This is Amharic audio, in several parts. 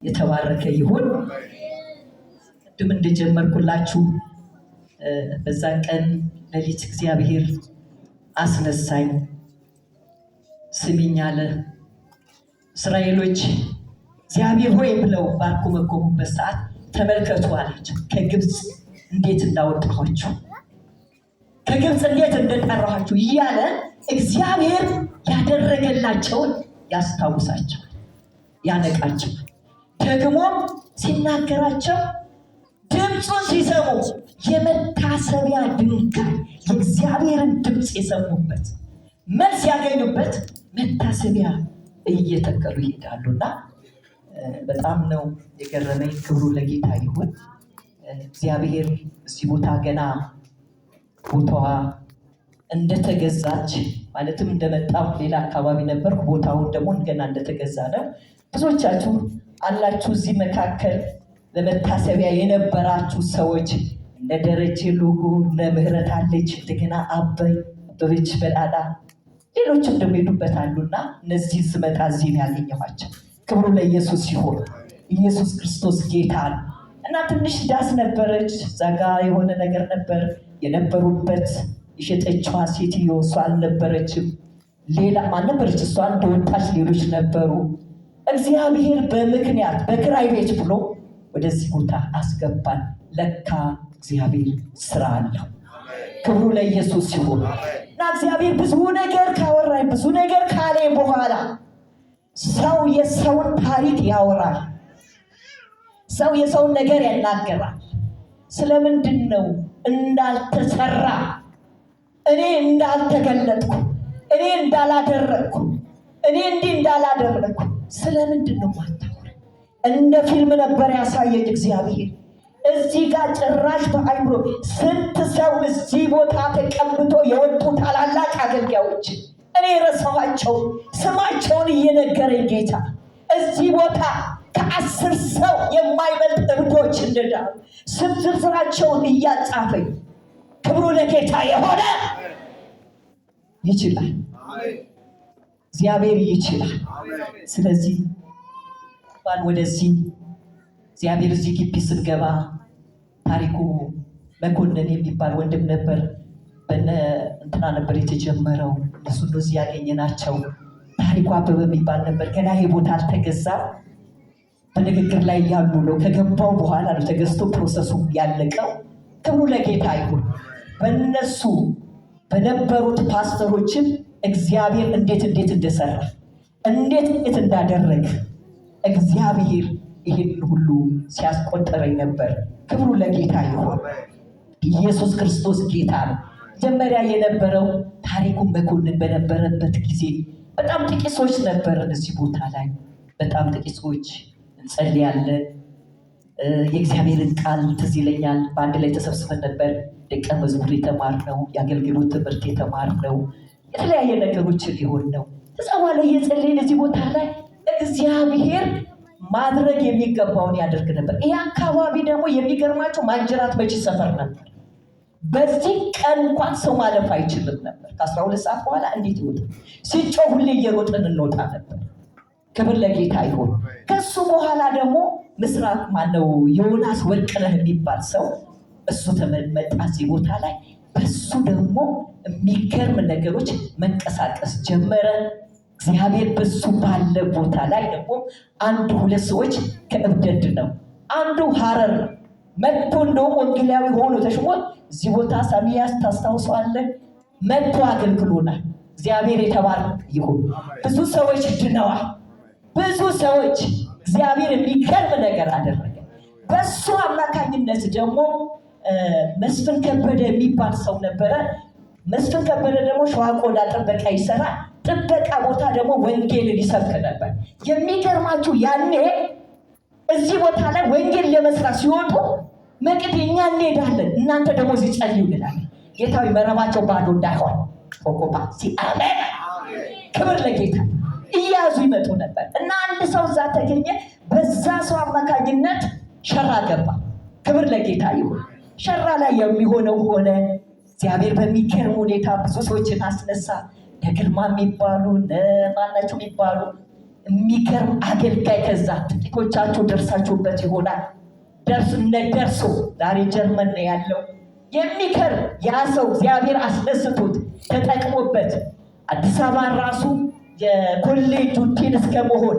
የተባረከ ይሁን። ቅድም እንደጀመርኩላችሁ በዛ ቀን ሌሊት እግዚአብሔር አስነሳኝ። ስሚኝ አለ። እስራኤሎች እግዚአብሔር ሆይ ብለው ባኮመኮሙበት ሰዓት ተመልከቱ አላቸው። ከግብፅ እንዴት እንዳወጣኋችሁ፣ ከግብፅ እንዴት እንደጠራኋችሁ እያለ እግዚአብሔር ያደረገላቸውን ያስታውሳቸው፣ ያነቃቸው። ደግሞ ሲናገራቸው ድምፁን ሲሰሙ የመታሰቢያ ድንጋይ የእግዚአብሔርን ድምፅ የሰሙበት መልስ ያገኙበት መታሰቢያ እየተከሉ ይሄዳሉና በጣም ነው የገረመኝ። ክብሩ ለጌታ ይሁን። እግዚአብሔር እዚህ ቦታ ገና ቦታዋ እንደተገዛች ማለትም እንደመጣው ሌላ አካባቢ ነበር፣ ቦታውን ደግሞ ገና እንደተገዛ ነው። ብዙዎቻችሁ አላችሁ እዚህ መካከል ለመታሰቢያ የነበራችሁ ሰዎች እነ ደረጀ ሎጎ፣ እነ ምህረት አለች፣ እንደገና አበበች በዳዳ ሌሎችም ደግሞ ሄዱበታሉና እነዚህ ስመጣ እዚህ ነው ያገኘኋቸው። ክብሩ ለኢየሱስ ሲሆን ኢየሱስ ክርስቶስ ጌታ ነው። እና ትንሽ ዳስ ነበረች፣ ዛጋ የሆነ ነገር ነበር የነበሩበት። የሸጠችዋ ሴትዮ እሷ አልነበረችም፣ ሌላ ማን ነበረች? እሷ እንደወጣች ሌሎች ነበሩ። እግዚአብሔር በምክንያት በክራይ ቤት ብሎ ወደዚህ ቦታ አስገባን። ለካ እግዚአብሔር ስራ አለው። ክብሩ ለኢየሱስ ሲሆን እና እግዚአብሔር ብዙ ነገር ካወራኝ ብዙ ነገር ካለ በኋላ ሰው የሰውን ታሪክ ያወራል። ሰው የሰውን ነገር ያናገራል። ስለምንድን ነው እንዳልተሰራ፣ እኔ እንዳልተገለጥኩ፣ እኔ እንዳላደረግኩ፣ እኔ እንዲህ እንዳላደረግኩ ስለምንድን ነው ማታወራ? እንደ ፊልም ነበር ያሳየኝ እግዚአብሔር። እዚህ ጋር ጭራሽ በአይምሮ ስንት ሰው እዚህ ቦታ ተቀምጦ የወጡ ታላላቅ አገልጋዮች እኔ ረሳኋቸው፣ ስማቸውን እየነገረኝ ጌታ እዚህ ቦታ ከ10 ሰው የማይበልጥ እብዶች እንደዳሩ ስም ዝርዝራቸውን እያጻፈኝ። ክብሩ ለጌታ የሆነ ይችላል፣ እግዚአብሔር ይችላል። ስለዚህ ባል ወደዚህ እግዚአብሔር እዚህ ግቢ ስንገባ ታሪኩ መኮንን የሚባል ወንድም ነበር። በነ እንትና ነበር የተጀመረው። እነሱ እንደዚህ ያገኘናቸው። ታሪኩ አበበ የሚባል ነበር። ገና ይሄ ቦታ አልተገዛም። በንግግር ላይ ያሉ ነው። ከገባው በኋላ ነው ተገዝቶ ፕሮሰሱ ያለቀው። ክብሩ ለጌታ ይሁን። በእነሱ በነበሩት ፓስተሮችን እግዚአብሔር እንዴት እንደሰራ እንዴት እንዳደረገ እግዚአብሔር ይህን ሁሉ ሲያስቆጠረኝ ነበር። ክብሩ ለጌታ ይሁን። ኢየሱስ ክርስቶስ ጌታ ነው። መጀመሪያ የነበረው ታሪኩ መኮንን በነበረበት ጊዜ በጣም ጥቂት ሰዎች ነበርን እዚህ ቦታ ላይ፣ በጣም ጥቂት ሰዎች እንጸልያለን። የእግዚአብሔርን ቃል ትዝ ይለኛል፣ በአንድ ላይ ተሰብስበን ነበር ደቀ መዝሙር የተማርነው፣ የአገልግሎት ትምህርት የተማርነው፣ የተለያየ ነገሮችን ሊሆን ነው። ከዛ በኋላ እየጸለይን እዚህ ቦታ ላይ እግዚአብሔር ማድረግ የሚገባውን ያደርግ ነበር። ይህ አካባቢ ደግሞ የሚገርማቸው ማንጀራት መቺ ሰፈር ነበር። በዚህ ቀን እንኳን ሰው ማለፍ አይችልም ነበር። ከ12 ሰዓት በኋላ እንዴት ይወጣ? ሲጮህ ሁሌ እየሮጥን እንወጣ ነበር። ክብር ለጌታ ይሁን። ከሱ በኋላ ደግሞ ምስራቅ ማነው ዮናስ ወርቅነህ የሚባል ሰው እሱ ተመጣ እዚህ ቦታ ላይ። በሱ ደግሞ የሚገርም ነገሮች መንቀሳቀስ ጀመረ። እግዚአብሔር በሱ ባለ ቦታ ላይ ደግሞ 1-2 ሰዎች ከእብደት ነው። አንዱ ሐረር መጥቶ እንደውም ወንጌላዊ ሆኖ ተሽሞት እዚህ ቦታ ሳሚያስ ታስታውሰዋለህ፣ መጥቶ አገልግሎናል። እግዚአብሔር የተባረከ ይሁን። ብዙ ሰዎች ድነዋል። ብዙ ሰዎች እግዚአብሔር የሚገርም ነገር አደረገ። በሱ አማካኝነት ደግሞ መስፍን ከበደ የሚባል ሰው ነበረ። መስፍን ከበደ ደግሞ ሸዋ ቆዳ ጥበቃ ይሰራል። ጥበቃ ቦታ ደግሞ ወንጌልን ይሰብክ ነበር። የሚገርማችሁ ያኔ እዚህ ቦታ ላይ ወንጌል ለመስራት ሲወጡ መቅድ እኛ እንሄዳለን፣ እናንተ ደግሞ እዚህ ጸልዩ እንላለን። ጌታዊ መረባቸው ባዶ እንዳይሆን ኮኮባ ሲአሜን። ክብር ለጌታ። እያዙ ይመጡ ነበር እና አንድ ሰው እዛ ተገኘ። በዛ ሰው አማካኝነት ሸራ ገባ። ክብር ለጌታ ይሁን። ሸራ ላይ የሚሆነው ሆነ። እግዚአብሔር በሚገርም ሁኔታ ብዙ ሰዎችን አስነሳ። ግርማ የሚባሉ ማናቸው የሚባሉ የሚገርም አገልጋይ ከዛ ጥቂቶቻችሁ ደርሳችሁበት ይሆናል። ደርሶ ዛሬ ጀርመን ነው ያለው። የሚገርም ያ ሰው እግዚአብሔር አስደስቶት ተጠቅሞበት አዲስ አበባ ራሱ የኮሌጁ ዲን እስከመሆን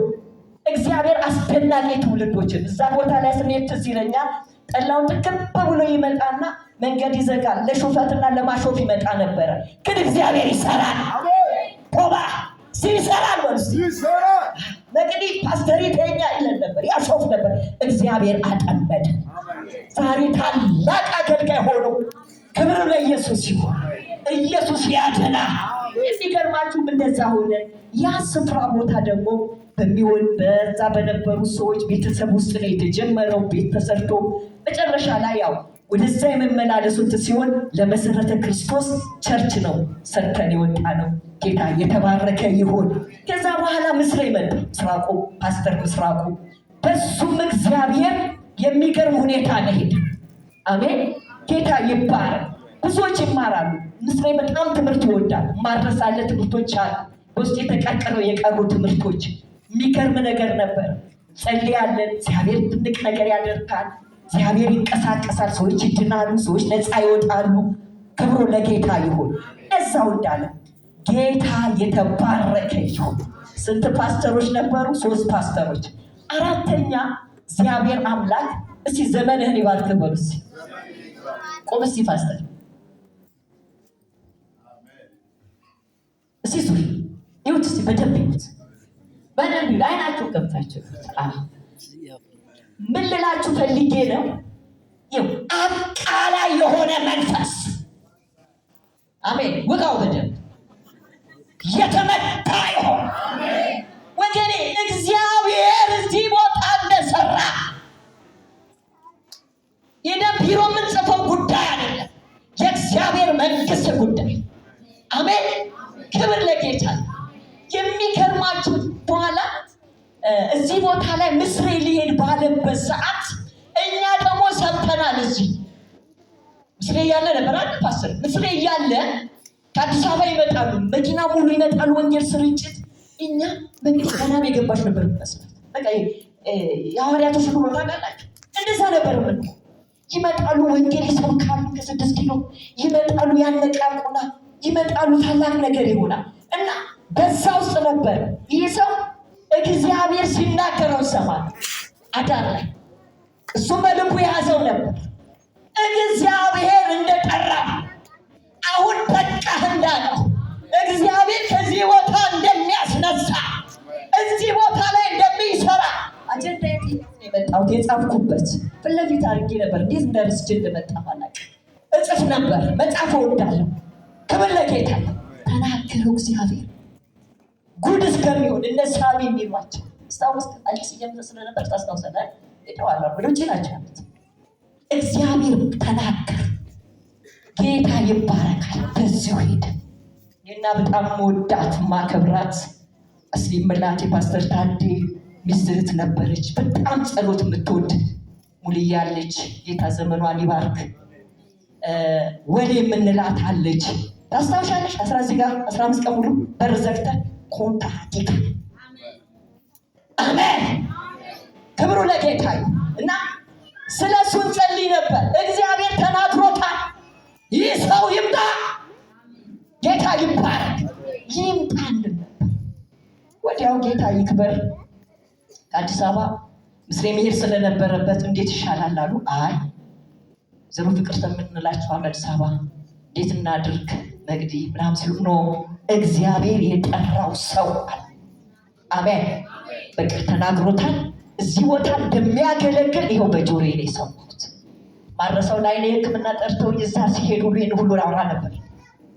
እግዚአብሔር አስደናቂ ትውልዶችን እዛ ቦታ ላይ ስንሄድ ትዝ ይለኛል። ጠላውን ጥቅም ብሎ ይመጣና መንገድ ይዘጋል። ለሹፈትና ለማሾፍ ይመጣ ነበረ። ግን እግዚአብሔር ይሰራል። ቶባ ሲሰራል ወንስ ይሰራል። መቅዲ ፓስተር ተኛ ይለን ነበር፣ ያሾፍ ነበር። እግዚአብሔር አጠመደ። ዛሬ ታላቅ አገልጋይ ሆኖ ክብር ለኢየሱስ ይሁን። ኢየሱስ ያድና። የሚገርማችሁም እንደዛ ሆነ። ያ ስፍራ ቦታ ደግሞ በሚሆን በዛ በነበሩ ሰዎች ቤተሰብ ውስጥ ነው የተጀመረው። ቤት ተሰርቶ መጨረሻ ላይ ያው ወደዛ የመመላለሱት ሲሆን ለመሰረተ ክርስቶስ ቸርች ነው ሰርተን የወጣ ነው። ጌታ የተባረከ ይሁን። ከዛ በኋላ ምስራቅ መጣ። ምስራቁ ፓስተር ምስራቁ በሱም እግዚአብሔር የሚገርም ሁኔታ ነው ሄደ። አሜን። ጌታ ይባረክ። ብዙዎች ይማራሉ። ምስራቅ በጣም ትምህርት ይወዳል። ማድረሳለ ትምህርቶች አሉ ውስጥ የተቀቀለው የቀሩ ትምህርቶች። የሚገርም ነገር ነበር። ጸልያለን። እግዚአብሔር ትልቅ ነገር ያደርጋል። እግዚአብሔር ይንቀሳቀሳል። ሰዎች ይድናሉ። ሰዎች ነፃ ይወጣሉ። ክብሩ ለጌታ ይሁን። እዛው እንዳለ ጌታ የተባረከ ይሁን። ስንት ፓስተሮች ነበሩ? 3 ፓስተሮች። 4ተኛ እግዚአብሔር አምላክ እስቲ ዘመንህን ይባርክ በሉ። እስቲ ቆም እስቲ ፓስተር እስቲ ሱሪ ይሁት እስቲ በደንብ ይሁት በደንብ አይናችሁ ገብታችሁ ምን ልላችሁ ፈልጌ ነው? ይኸው አቃላይ የሆነ መንፈስ አሜን። ውጋው በደንብ የተመታ ይሆን ወገኔ። እግዚአብሔር እዚህ ቦታ እንደሰራ የደም ቢሮ የምንጽፈው ጉዳይ አይደለም፣ የእግዚአብሔር መንግስት ጉዳይ። አሜን። ክብር ለጌታ። የሚገርማችሁ በኋላ እዚህ ቦታ ላይ ምስሬ ሊሄድ ባለበት ሰዓት እኛ ደግሞ ሰምተናል። እዚህ ምስሬ እያለ ነበር አይደል ፓስተር? ምስሬ እያለ ከአዲስ አበባ ይመጣሉ፣ መኪና ሙሉ ይመጣሉ። ወንጌል ስርጭት እኛ መንግስት ገናም የገባች ነበር መስራት። በቃ የሐዋርያቶች ኑሮ ታውቃላችሁ፣ እንደዛ ነበር። ምን ይመጣሉ፣ ወንጌል ይሰብካሉ። ከ6 ኪሎ ይመጣሉ፣ ያነቃቁና ይመጣሉ። ታላቅ ነገር ይሆናል እና በዛ ውስጥ ነበር ይህ ሰው እግዚአብሔር ሲናገረው ሰማል። አዳር ላይ እሱ በልቡ የያዘው ነበር። እግዚአብሔር እንደጠራ አሁን በቃህ እንዳለው እግዚአብሔር ከዚህ ቦታ እንደሚያስነሳ እዚህ ቦታ ላይ እንደሚሰራ አጀንዳ የመጣሁት የጻፍኩበት ፊት ለፊት አድርጌ ነበር። እንዴት እንደርስቼ እንደመጣ አላውቅም። እጽፍ ነበር፣ መጻፍ እወዳለሁ። ክብር ለጌታ። ተናገረው እግዚአብሔር ጉድ እስከሚሆን እነ ሳሚ የሚሏቸው ስታውስ አዲስ እየመሰለ ስለነበር ታስታውሳለህ? ይተዋላ ወደ ውጭ ናቸው ያሉት። እግዚአብሔር ተናገር። ጌታ ይባረካል። በዚሁ ሄደ እና በጣም መወዳት ማከብራት እስሊምላቴ ፓስተር ታዴ ሚስትርት ነበረች። በጣም ጸሎት የምትወድ ሙልያለች። ጌታ ዘመኗን ይባርክ። ወሌ የምንላት አለች። ታስታውሻለሽ? 15 ቀን ሙሉ በር ዘግተን ኮንታክት። አሜን። ክብሩ ለጌታ እና ስለሱ እንጸልይ ነበር። እግዚአብሔር ተናግሮታል። ይህ ሰው ይምጣ። ጌታ ይባረክ። ይምጣ ነበር። ወዲያው ጌታ ይክበር። ከአዲስ አበባ ምስሬ መሄድ ስለነበረበት እንዴት ይሻላል አሉ። አይ ዘሩ ፍቅር ተምንላችኋል አዲስ አበባ እንዴት እናድርግ መግዲ ምናምን ሲሉ ነው እግዚአብሔር የጠራው ሰው አለ። አሜን። በቃ ተናግሮታል። እዚህ ቦታ እንደሚያገለግል ይኸው በጆሮዬ ላይ ሰማሁት። ማረሰው ላይ ሕክምና ጠርተው እዛ ሲሄዱ ይህን ሁሉ አውራ ነበር።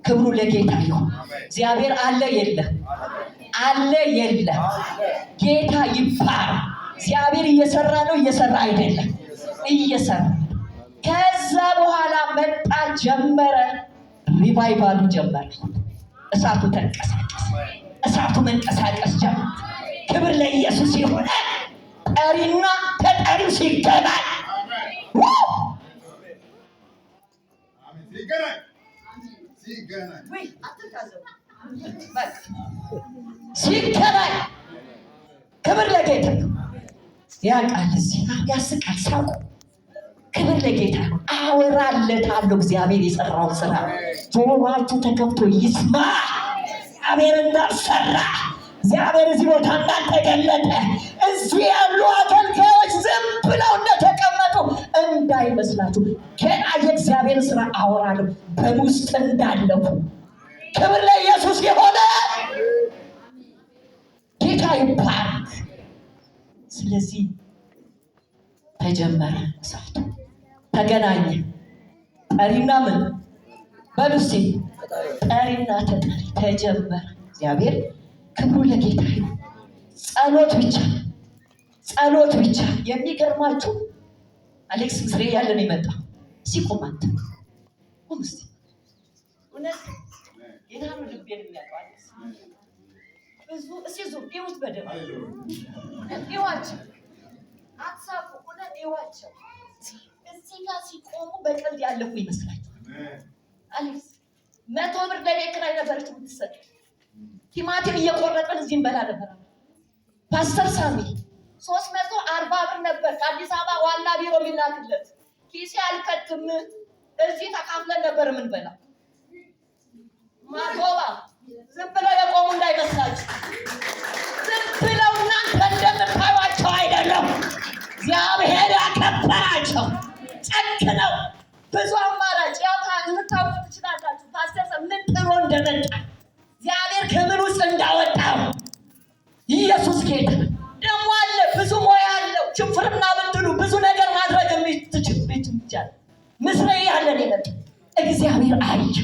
ክብሩ ለጌታ ይሁን። እግዚአብሔር አለ የለ አለ የለ። ጌታ ይባረክ። እግዚአብሔር እየሰራ ነው፣ እየሰራ አይደለም፣ እየሰራ። ከዛ በኋላ መጣ፣ ጀመረ፣ ሪቫይቫሉ ጀመረ። እሳቱ ተንቀሳቀስ፣ እሳቱ መንቀሳቀስ ጀመረ። ክብር ለኢየሱስ ይሁን። ጠሪና ተጠሪው ሲገናኝ ሲገናኝ ክብር ለጌታ ያቃል ያስቃል ሳቁ። ክብር ለጌታ አወራለታለሁ። እግዚአብሔር የሰራው ስራ ጆሮአችሁ ተከፍቶ ይስማ። እግዚአብሔር እንዳሰራ እግዚአብሔር እዚህ ቦታ እንዳልተገለጠ እዚህ ያሉ አገልጋዮች ዝም ብለው እንደተቀመጡ እንዳይመስላችሁ። ገና የእግዚአብሔር ስራ አወራለሁ በውስጥ እንዳለፉ። ክብር ለኢየሱስ የሆነ ጌታ ይባረክ። ስለዚህ ተጀመረ፣ እሳቱ ተገናኘ። ጠሪና ምን በሉሲ ጠሪና ተጠሪ ተጀመረ። እግዚአብሔር ክብሩ ለጌታ ይሁን። ጸሎት ብቻ የሚገርማችሁ አሌክስ ምስሬ ያለን ይመጣ ሲቆማት ቆምስቲ እውነት ጌታ ነው ልቤን የሚያውቀው አሌክስ ብዙ እሲዙ ይውት በደም ይዋቸው አትሳቁ። እውነት ይዋቸው እዚህ ጋር ሲቆሙ በቀልድ ያለፉ ይመስላችኋል። አሌክስ 100 ብር ለቤት ኪራይ ነበረች የምትሰጥ ቲማቲም እየቆረጠን እዚህ እንበላ ነበር። ፓስተር ሳሚ 340 ብር ነበር ከአዲስ አበባ ዋና ቢሮ የሚላክለት። ኪሴ አልከትም እዚህ ተካፍለን ነበር የምንበላ። ማቶባ ዝም ብለው የቆሙ እንዳይመስላችሁ። ዝም ብለው እናንተ እንደምታዩዋቸው አይደለም። እግዚአብሔር ያከበራቸው ጨክነው ብዙ አማራጭ ያውታ ልታውቁ ትችላላችሁ። ፓስተር ምን ጥሮ እንደመጣ እግዚአብሔር ከምን ውስጥ እንዳወጣው ኢየሱስ ጌታ ደግሞ አለ። ብዙ ሞያ አለው። ችፍርና ብትሉ ብዙ ነገር ማድረግ የምትችል ይቻላል። ምስሬ ያለን ይመጣ እግዚአብሔር አየ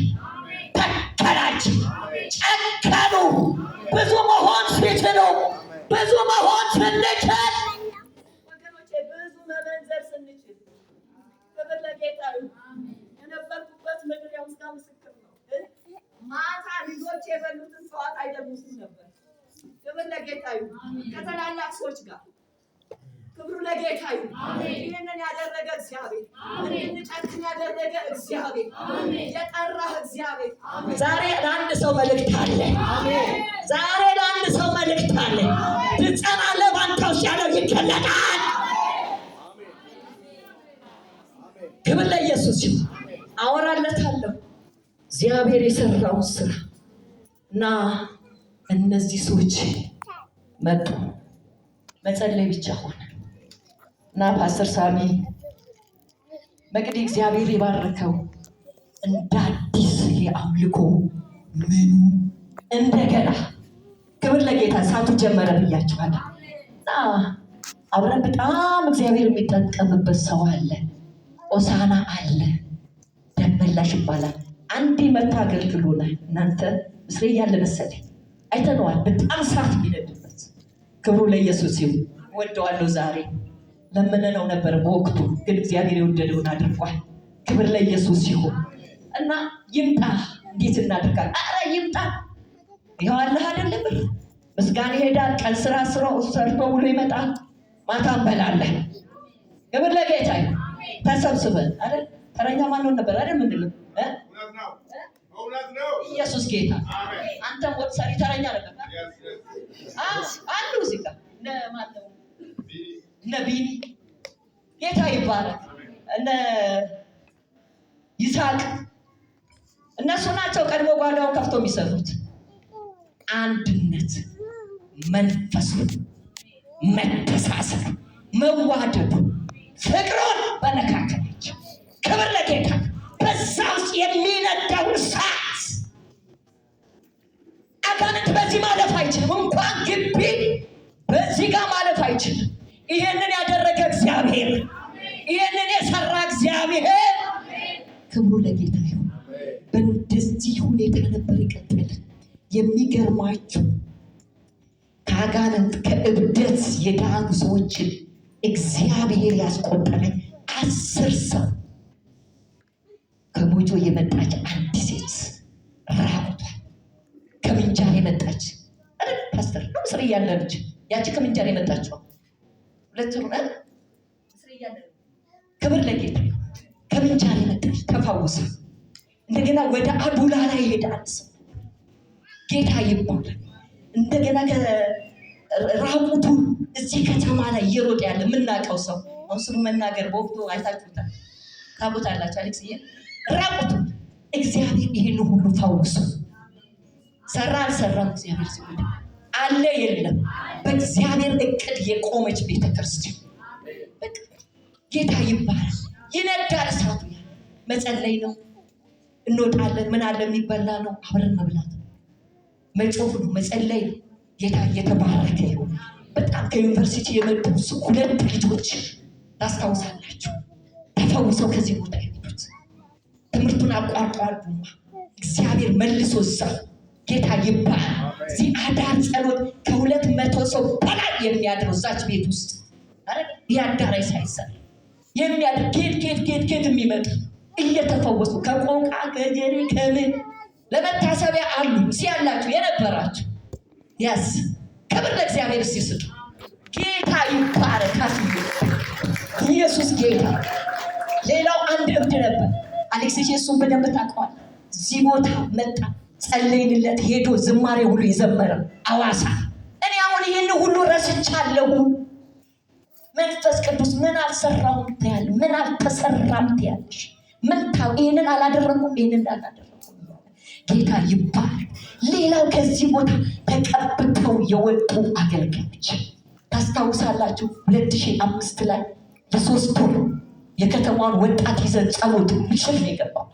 ተከላችሁ፣ ጨከኑ። ብዙ መሆን ሲችሉ ብዙ መሆን ስንችል ወገኖቼ ብዙ መመንዘር ስንችል ክብር ለጌታ ይሁን። የነበርኩበት ምድር ያው እስከ ምስክር ነው። ማታ ልጆች የበሉትን ሰዋት አይደግሙትም ነበር። ክብር ለጌታ ይሁን። ከታላላቅ ሰዎች ጋር ክብሩ ለጌታ ይሁን። ይህንን ያደረገ እግዚአብሔር፣ ይህንን ጨክን ያደረገ እግዚአብሔር፣ የጠራህ እግዚአብሔር። ዛሬ ለአንድ ሰው መልእክት አለ። ዛሬ ለአንድ ሰው መልእክት አለ። ትጸናለህ፣ ባንተ ውስጥ ያለው ይገለጣል። ክብር ለኢየሱስ ይሁን። አወራለታለሁ እግዚአብሔር የሰራውን ስራ እና እነዚህ ሰዎች መጡ። መጸለይ ብቻ ሆነ እና ፓስተር ሳሚ በቅድ እግዚአብሔር የባረከው እንደ አዲስ የአምልኮ ምኑ እንደገና ክብር ለጌታ እሳቱ ጀመረ ብያችኋለሁ። እና አብረን በጣም እግዚአብሔር የሚጠቀምበት ሰው አለ። ኦሳና አለ፣ ደመላሽ ይባላል። አንዴ መታ አገልግሎናል። እናንተ ምስሌ ያለ መሰለኝ አይተነዋል። በጣም እሳት የሚነድበት ክብሩ ለኢየሱስ ይሁን። ወደዋለሁ። ዛሬ ለምነነው ነበር በወቅቱ ግን እግዚአብሔር የወደደውን አድርጓል። ክብር ለኢየሱስ ይሁን እና ይምጣ። እንዴት እናድርጋለን? አረ ይምጣ። ይኸው አለህ አይደለም ብር ምስጋና ይሄዳል። ቀን ስራ ሰርቶ ውሎ ይመጣል። ማታ እንበላለን። ክብር ለጌታ ይሁን። ተሰብስበን አይደል? ተረኛ ማንሆን ነበር አይደል? ምንድነው ኢየሱስ ጌታ። አንተም ወጥ ሰሪ ተረኛ ነበር አሉ እዚህ ጋር ለማለው ነቢይ ጌታ ይባረክ። እነ ይስሐቅ እነሱ ናቸው ቀድሞ ጓዳውን ከፍቶ የሚሰሩት። አንድነት፣ መንፈሱ፣ መተሳሰብ፣ መዋደዱ፣ ፍቅሩን በመካከላቸው ክብር ለጌታ። በዛ ውስጥ የሚነዳው እሳት አጋንንት በዚህ ማለፍ አይችልም። እንኳን ግቢ በዚህ ጋር ማለፍ አይችልም። ይሄንን ያደረገ እግዚአብሔር፣ ይሄንን የሰራ እግዚአብሔር ክብሩ ለጌታ ይሁን። በእንደዚህ ሁኔታ ነበር ይቀጥል። የሚገርማችሁ ከአጋንንት ከእብደት የዳኑ ሰዎችን እግዚአብሔር ያስቆጠረ 10 ሰው ከሞጆ የመጣች አንድ ሴት ራቁቷል። ከምንጃር የመጣች ፓስተር ነው ስር እያለች ያቺ ከምንጃር የመጣችው ሁለት ሩና ስር እያለ ክብር ለጌታ ከምንጃር የመጣች ተፈውሳ እንደገና ወደ አዱላ ላይ ሄዳል። ጌታ ይባላል። እንደገና ራቁቱ እዚህ ከተማ ላይ እየሮጠ ያለ የምናውቀው ሰው አሁን ስሙ መናገር በወቅቱ አይታችሁታል። ታቦታላችሁ አሌክስ ራቁቱ እግዚአብሔር ይሄን ሁሉ ፈውሶ ሰራ አልሰራም? እግዚአብሔር ሲሆን አለ የለም? በእግዚአብሔር እቅድ የቆመች ቤተክርስቲያን ጌታ ይባላል። ይነዳል እሳቱ። መጸለይ ነው። እንወጣለን። ምን አለ የሚበላ ነው። አብረን መብላት መጮፍ ነው። መጸለይ ነው። ጌታ እየተባረከ ይሁን። በጣም ከዩኒቨርሲቲ የመጡ 2 ልጆች ታስታውሳላችሁ፣ ተፈውሰው ከዚህ ቦታ የመጡት ትምህርቱን አቋርጠዋል። እግዚአብሔር መልሶ እዛ ጌታ ይባላል። እዚህ አዳር ጸሎት ከ200 ሰው በላይ የሚያድረው እዛች ቤት ውስጥ ያዳራይ ሳይሰራ የሚያድር ኬት የሚመጡ እየተፈወሱ ከቆንቃ ከጀሪ ከምን ለመታሰቢያ አሉ ሲያላችሁ የነበራችሁ ያስ ክብር ለእግዚአብሔር ሲስጡ ጌታ ይባረክ። ኢየሱስ ጌታ። ሌላው አንድ እብድ ነበር አሌክስ እሱን በደንብ ታውቀዋል። እዚህ ቦታ መጣ፣ ጸለይንለት፣ ሄዶ ዝማሬ ሁሉ የዘመረ አዋሳ። እኔ አሁን ይህን ሁሉ ረስቻለሁ። መንፈስ ቅዱስ ምን አልሰራሁም ትያለሽ? ምን አልተሰራም ትያለሽ? ምን ታው ይሄንን አላደረኩም ይሄንን እንዳላደረኩም ጌታ ይባረክ። ሌላው ከዚህ ቦታ ተቀብተው የወጡ አገልጋዮች ታስታውሳላችሁ። 2005 ላይ ለ3 ወር የከተማውን ወጣት ይዘን ጸሎት ምሽት ነው የገባው።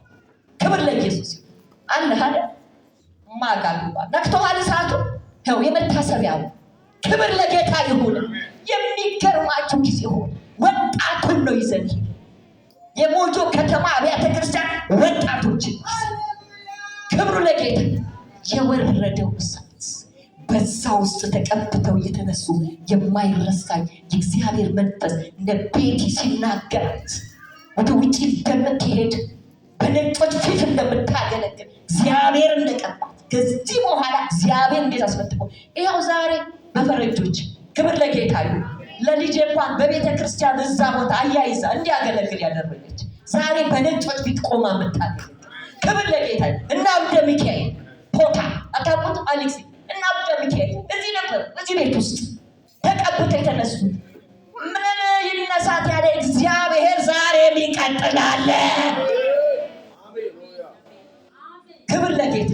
ክብር ለኢየሱስ አለ ሀደ ማጋሉባ ነክተዋል እሳቱ ነው የመታሰቢያው። ክብር ለጌታ ይሁን። የሚገርማችሁ ጊዜ ሆነ ወጣቱን ነው ይዘን የሞጆ ከተማ አብያተ ክርስቲያን ወጣቶችን ክብሩ ለጌታ የወረደው እሳት በዛ ውስጥ ተቀብተው የተነሱ የማይረሳኝ የእግዚአብሔር መንፈስ እንደ ቤቲ ሲናገራት ወደ ውጭ እንደምትሄድ በነጮች ፊት እንደምታገለግል እግዚአብሔር እንደቀባት ከዚህ በኋላ እግዚአብሔር እንዴት አስመጥተው ይኸው ዛሬ በፈረንጆች ክብር ለጌታ ይሁን። ለልጄ እንኳን በቤተ ክርስቲያን እዛ ቦታ አያይዛ እንዲያገለግል ያደረገች ዛሬ በነጮች ፊት ቆማ የምታገለግል ክብር ለጌታ ይሁን። እና አብደ ሚካኤል ፖታ አታውቁት አሌክስ እና አብደ ሚካኤል እዚህ ነበር፣ እዚህ ቤት ውስጥ ተቀብተው የተነሱ ምን ይነሳት ያለ እግዚአብሔር ዛሬም ይቀጥላል። ክብር ለጌታ።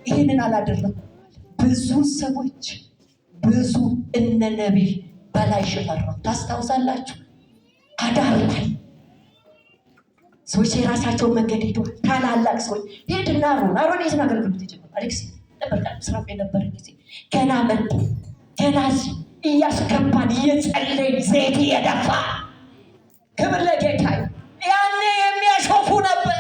ይህንን አላደረኩም። ብዙ ሰዎች ብዙ እነ ነቢይ በላይ ሽፈራው ታስታውሳላችሁ። አዳር ላይ ሰዎች የራሳቸውን መንገድ ሄደዋል። ታላላቅ ሰዎች ሄድና አሮን የትን አገልግሎት የጀመረ አሌክስ ነበር ስራ የነበረ ጊዜ ገና መጡ። ገና እያስገባን እየጸለይን ዘይት እየደፋ ክብር ለጌታ። ያኔ የሚያሾፉ ነበር።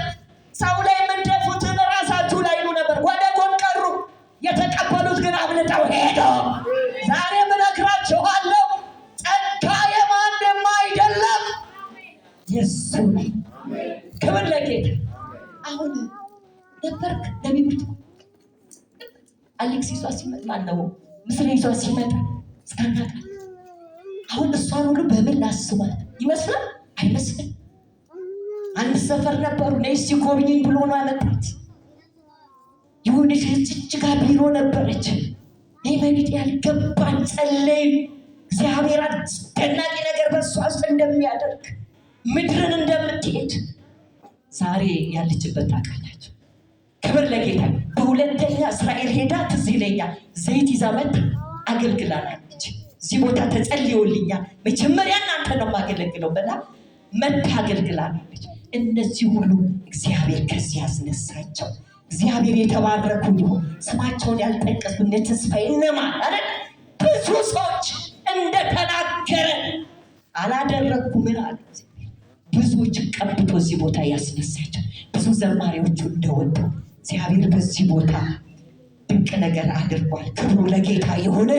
ሰው ላይ የምንደፉትን ራሳችሁ ላይ ይሉ ነበር። ወደ ጎን ቀሩ። የተቀበሉት ግን አብልጠው ሄዶ ዛሬ እነግራችኋለሁ ጸጋ የማንም አይደለም የሱ ነው። ክብር ለጌታ። አሁን ነበርክ ነቢይ አሌክስ ይዟ ሲመጣ ነው ምስል ይዟ ሲመጣ ስታናቃ አሁን እሷን ሁሉ በምን ላስባል ይመስላል? አይመስልም። አንድ ሰፈር ነበሩ ነይ እስኪ ጎብኚኝ ብሎ ነው ያመጣት። የሆነች እጅጋ ቢሮ ነበረች። ይህ በግጥ ያልገባን ጸለይን። እግዚአብሔር አስደናቂ ነገር በእሷ ውስጥ እንደሚያደርግ ምድርን እንደምትሄድ ዛሬ ያለችበት ታውቃላችሁ። ክብር ለጌታ። በሁለተኛ እስራኤል ሄዳ ትዝ ይለኛል ዘይት ይዛ መጣ አገልግላለች። እዚህ ቦታ ተጸልዮልኛል፣ መጀመሪያ እናንተ ነው የማገለግለው ብላ መታ አገልግላለች። እነዚህ ሁሉ እግዚአብሔር ከዚህ ያስነሳቸው። እግዚአብሔር የተባረኩ ይሁን። ስማቸውን ያልጠቀሱ እነ ተስፋዬ እነማን አይደል? ብዙ ሰዎች እንደተናገረ አላደረኩም አለ። ብዙዎች ቀብቶ እዚህ ቦታ ያስነሳቸው። ብዙ ዘማሪዎቹ እንደወጡ እግዚአብሔር በዚህ ቦታ ድንቅ ነገር አድርጓል። ክብሩ ለጌታ የሆነ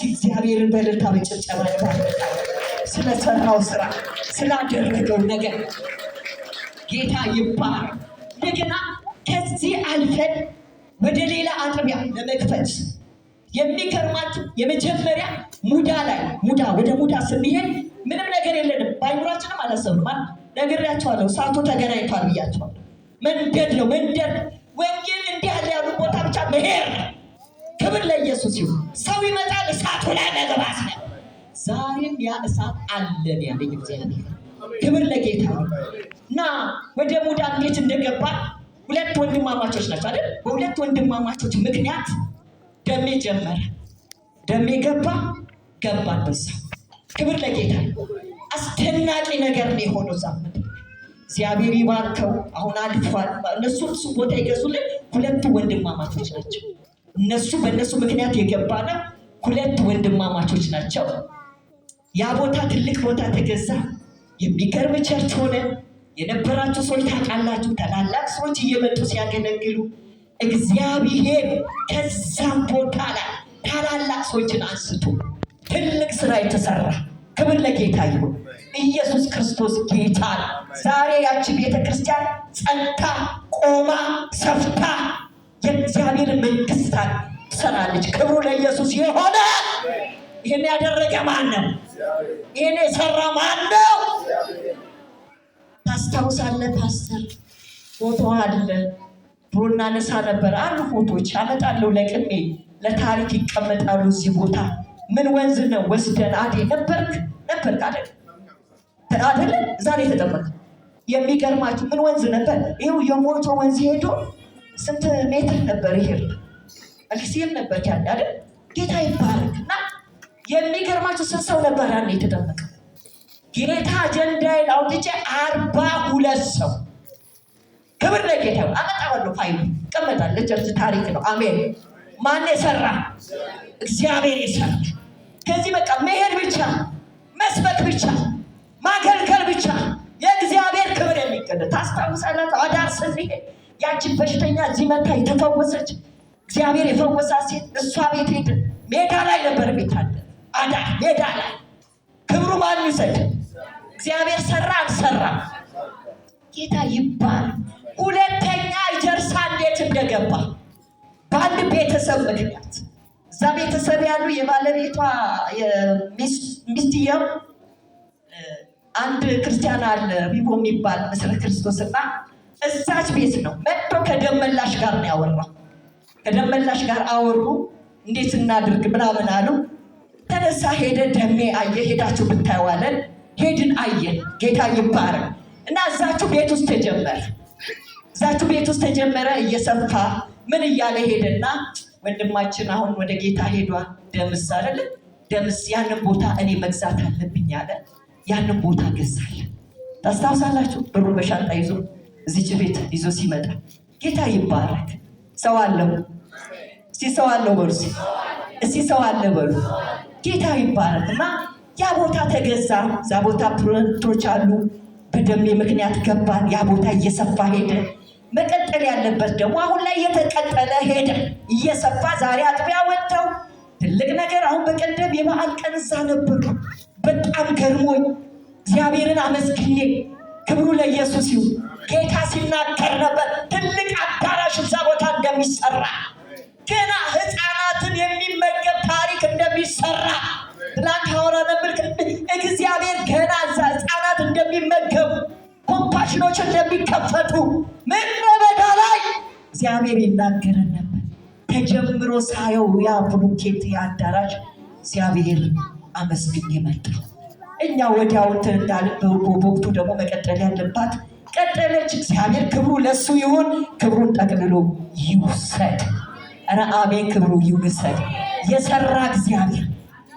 እግዚአብሔርን በእልልታ በጭብጨባ ስለሰራው ስራ ስላደረገው ነገር ጌታ ይባረክ። እንደገና ከዚህ አልፈን ወደ ሌላ አጥቢያ ለመክፈት የሚገርማችሁ የመጀመሪያ ወደ ሙዳ ስንሄድ ምንም ነገር የለንም። ባይኖራችንም አላሰብንም። ነግሬያቸዋለሁ። እሳቱ ተገናኝቷል ብያቸዋለሁ። መንገድ ነው መንደር ወንጌል እንዲህ ያሉ ቦታ ብቻ መሄድ ክብር ለኢየሱስ ይሁን። ሰው ይመጣል እሳቱ ላይ መግባት ነው። ዛሬም ያ እሳት አለን ያለኝ እግዚአብሔር። ክብር ለጌታ እና ወደ ሙዳ እንዴት እንደገባ ሁለት ወንድማማቾች ናቸው አይደል? በሁለት ወንድማማቾች ምክንያት ደሜ ጀመረ። ደሜ ገባን በዛ። ክብር ለጌታ። አስደናቂ ነገር ነው የሆነው ዛሬ። እግዚአብሔር ይባርከው። አሁን አልፏል። እነሱ ቦታ ይገዙልን ሁለት ወንድማማቾች ናቸው። በእነሱ ምክንያት የገባና ሁለት ወንድማማቾች ናቸው። ያ ቦታ ትልቅ ቦታ ተገዛ። የሚገርም ቸርች ሆነ። የነበራችሁ ሰዎች ታውቃላችሁ። ታላላቅ ሰዎች እየመጡ ሲያገለግሉ እግዚአብሔር ከዛም ቦታ ላይ ታላላቅ ሰዎችን አንስቶ ትልቅ ስራ የተሰራ። ክብር ለጌታ ይሁን። ኢየሱስ ክርስቶስ ጌታ ነው። ዛሬ ያቺ ቤተክርስቲያን ጸንታ ቆማ ሰፍታ የእግዚአብሔር መንግስት ትሰራለች። ክብሩ ለኢየሱስ የሆነ ይህን ያደረገ ማን ነው? ይህን የሰራ ማን ነው? ታስታውሳለህ? ፓስተር ፎቶ አለ ድሮ እናነሳ ነበር። አንድ ፎቶች አመጣለሁ ለቅሜ ለታሪክ ይቀመጣሉ። እዚህ ቦታ ምን ወንዝ ነው ወስደን አዴ ነበርክ አይደለ? ዛሬ ተጠመቀ። የሚገርማችሁ ምን ወንዝ ነበር? ይኸው የሞቶ ወንዝ ሄዶ ስንት ሜትር ነበር? ይሄድ አልሲም ነበር ያለ አይደል? ጌታ ይባረክ። እና የሚገርማችሁ ስንት ሰው ነበር ያኔ የተጠመቀ? ጌታ አጀንዳዬን አውጥቼ 42 ሰው። ክብር ለጌታ። አመጣዋለሁ ፋይሉ ይቀመጣል። ለቸርች ታሪክ ነው። አሜን። ማን የሰራ? እግዚአብሔር የሰራ። ከዚህ በቃ መሄድ ብቻ፣ መስበክ ብቻ፣ ማገልገል ብቻ፣ የእግዚአብሔር ክብር የሚገለጥ። ታስታውሳላችሁ? አዳር ስንሄድ ያችን በሽተኛ እዚህ መታ የተፈወሰች እግዚአብሔር የፈወሳት ሴት እሷ ቤት ሄደ። ሜዳ ላይ ነበር ቤት አለ አዳር ሜዳ ላይ። ክብሩ ማን ይሰጥ? እግዚአብሔር ሰራ አልሰራ? ጌታ ይባል። ሁለተኛ ጀርሳ እንዴት እንደገባ በአንድ ቤተሰብ ምክንያት። እዛ ቤተሰብ ያሉ የባለቤቷ ሚስትየው አንድ ክርስቲያን አለ ቢቦ የሚባል ምስለ ክርስቶስና እዛች ቤት ነው መጥቶ ከደመላሽ ጋር ነው ያወራው። ከደመላሽ ጋር አወሩ። እንዴት እናድርግ ምናምን አሉ። ተነሳ ሄደ። ደሜ አየ። ሄዳችሁ ብታዩዋለን። ሄድን አየን። ጌታ ይባረክ። እና እዛችሁ ቤት ውስጥ ተጀመረ። እየሰፋ ምን እያለ ሄደና ወንድማችን አሁን ወደ ጌታ ሄዷል። ደምስ አይደለ? ደምስ ያንን ቦታ እኔ መግዛት አለብኝ አለ። ያንን ቦታ ገዛል። ታስታውሳላችሁ? ብሩ በሻንጣ ይዞ እዚች ቤት ይዞ ሲመጣ ጌታ ይባረክ። ሰው አለው። እስቲ ሰው አለው በሉ። እስቲ ሰው አለ በሉ። ጌታ ይባረክ። እና ያ ቦታ ተገዛ። እዛ ቦታ ፕሮጀክቶች አሉ። በደሜ ምክንያት ገባን። ያ ቦታ እየሰፋ ሄደ። መቀጠል ያለበት ደግሞ አሁን ላይ እየተቀጠለ ሄደ፣ እየሰፋ ዛሬ አጥቢያ ወጥተው ትልቅ ነገር። አሁን በቀደም የበዓል ቀን እዛ ነበሩ። በጣም ገርሞኝ እግዚአብሔርን አመስግኜ ክብሩ ለኢየሱስ ይሁን። ጌታ ሲናገር ነበር ትልቅ አዳራሽ እዛ ቦታ እንደሚሰራ፣ ገና ህፃናትን የሚመገብ ታሪክ እንደሚሰራ ትላንት ሐዋራ ነበር። እግዚአብሔር ገና እዛ ህፃናት እንደሚመገቡ፣ ኮምፓሽኖች እንደሚከፈቱ ምድረ በዳ ላይ እግዚአብሔር ይናገረን ነበር። ተጀምሮ ሳየው ያ ብሎኬት አዳራሽ እግዚአብሔር አመስግኜ መጣሁ። እኛ ወዲያው እንዳልን በወቅቱ ደግሞ መቀጠል ያለባት ቀጠለች። እግዚአብሔር ክብሩ ለሱ ይሁን። ክብሩን ጠቅልሎ ይውሰድ። ኧረ አሜን። ክብሩ ይውሰድ። የሰራ እግዚአብሔር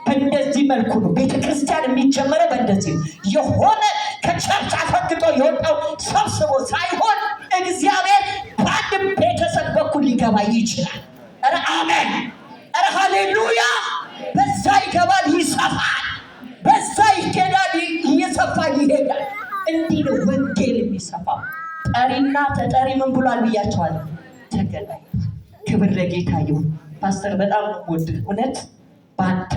በእንደዚህ መልኩ ነው ቤተክርስቲያን የሚጀመረው። በእንደዚህ የሆነ ከቸርች አፈግጦ የወጣው ሰብስቦ ሳይሆን እግዚአብሔር በአንድ ቤተሰብ በኩል ሊገባ ይችላል። ኧረ አሜን። ኧረ ሃሌሉያ። በዛ ይገባል፣ ይሰፋል። በዛ ይሄዳል፣ እየሰፋ ይሄዳል። እንዲህ ነው ወንጌል የሚሰፋው። ጠሪና ተጠሪ ምን ብሏል ብያቸዋለሁ? ተገናኝ። ክብር ለጌታ ይሁን። ፓስተር በጣም ነው የምወድህ። እውነት በአንተ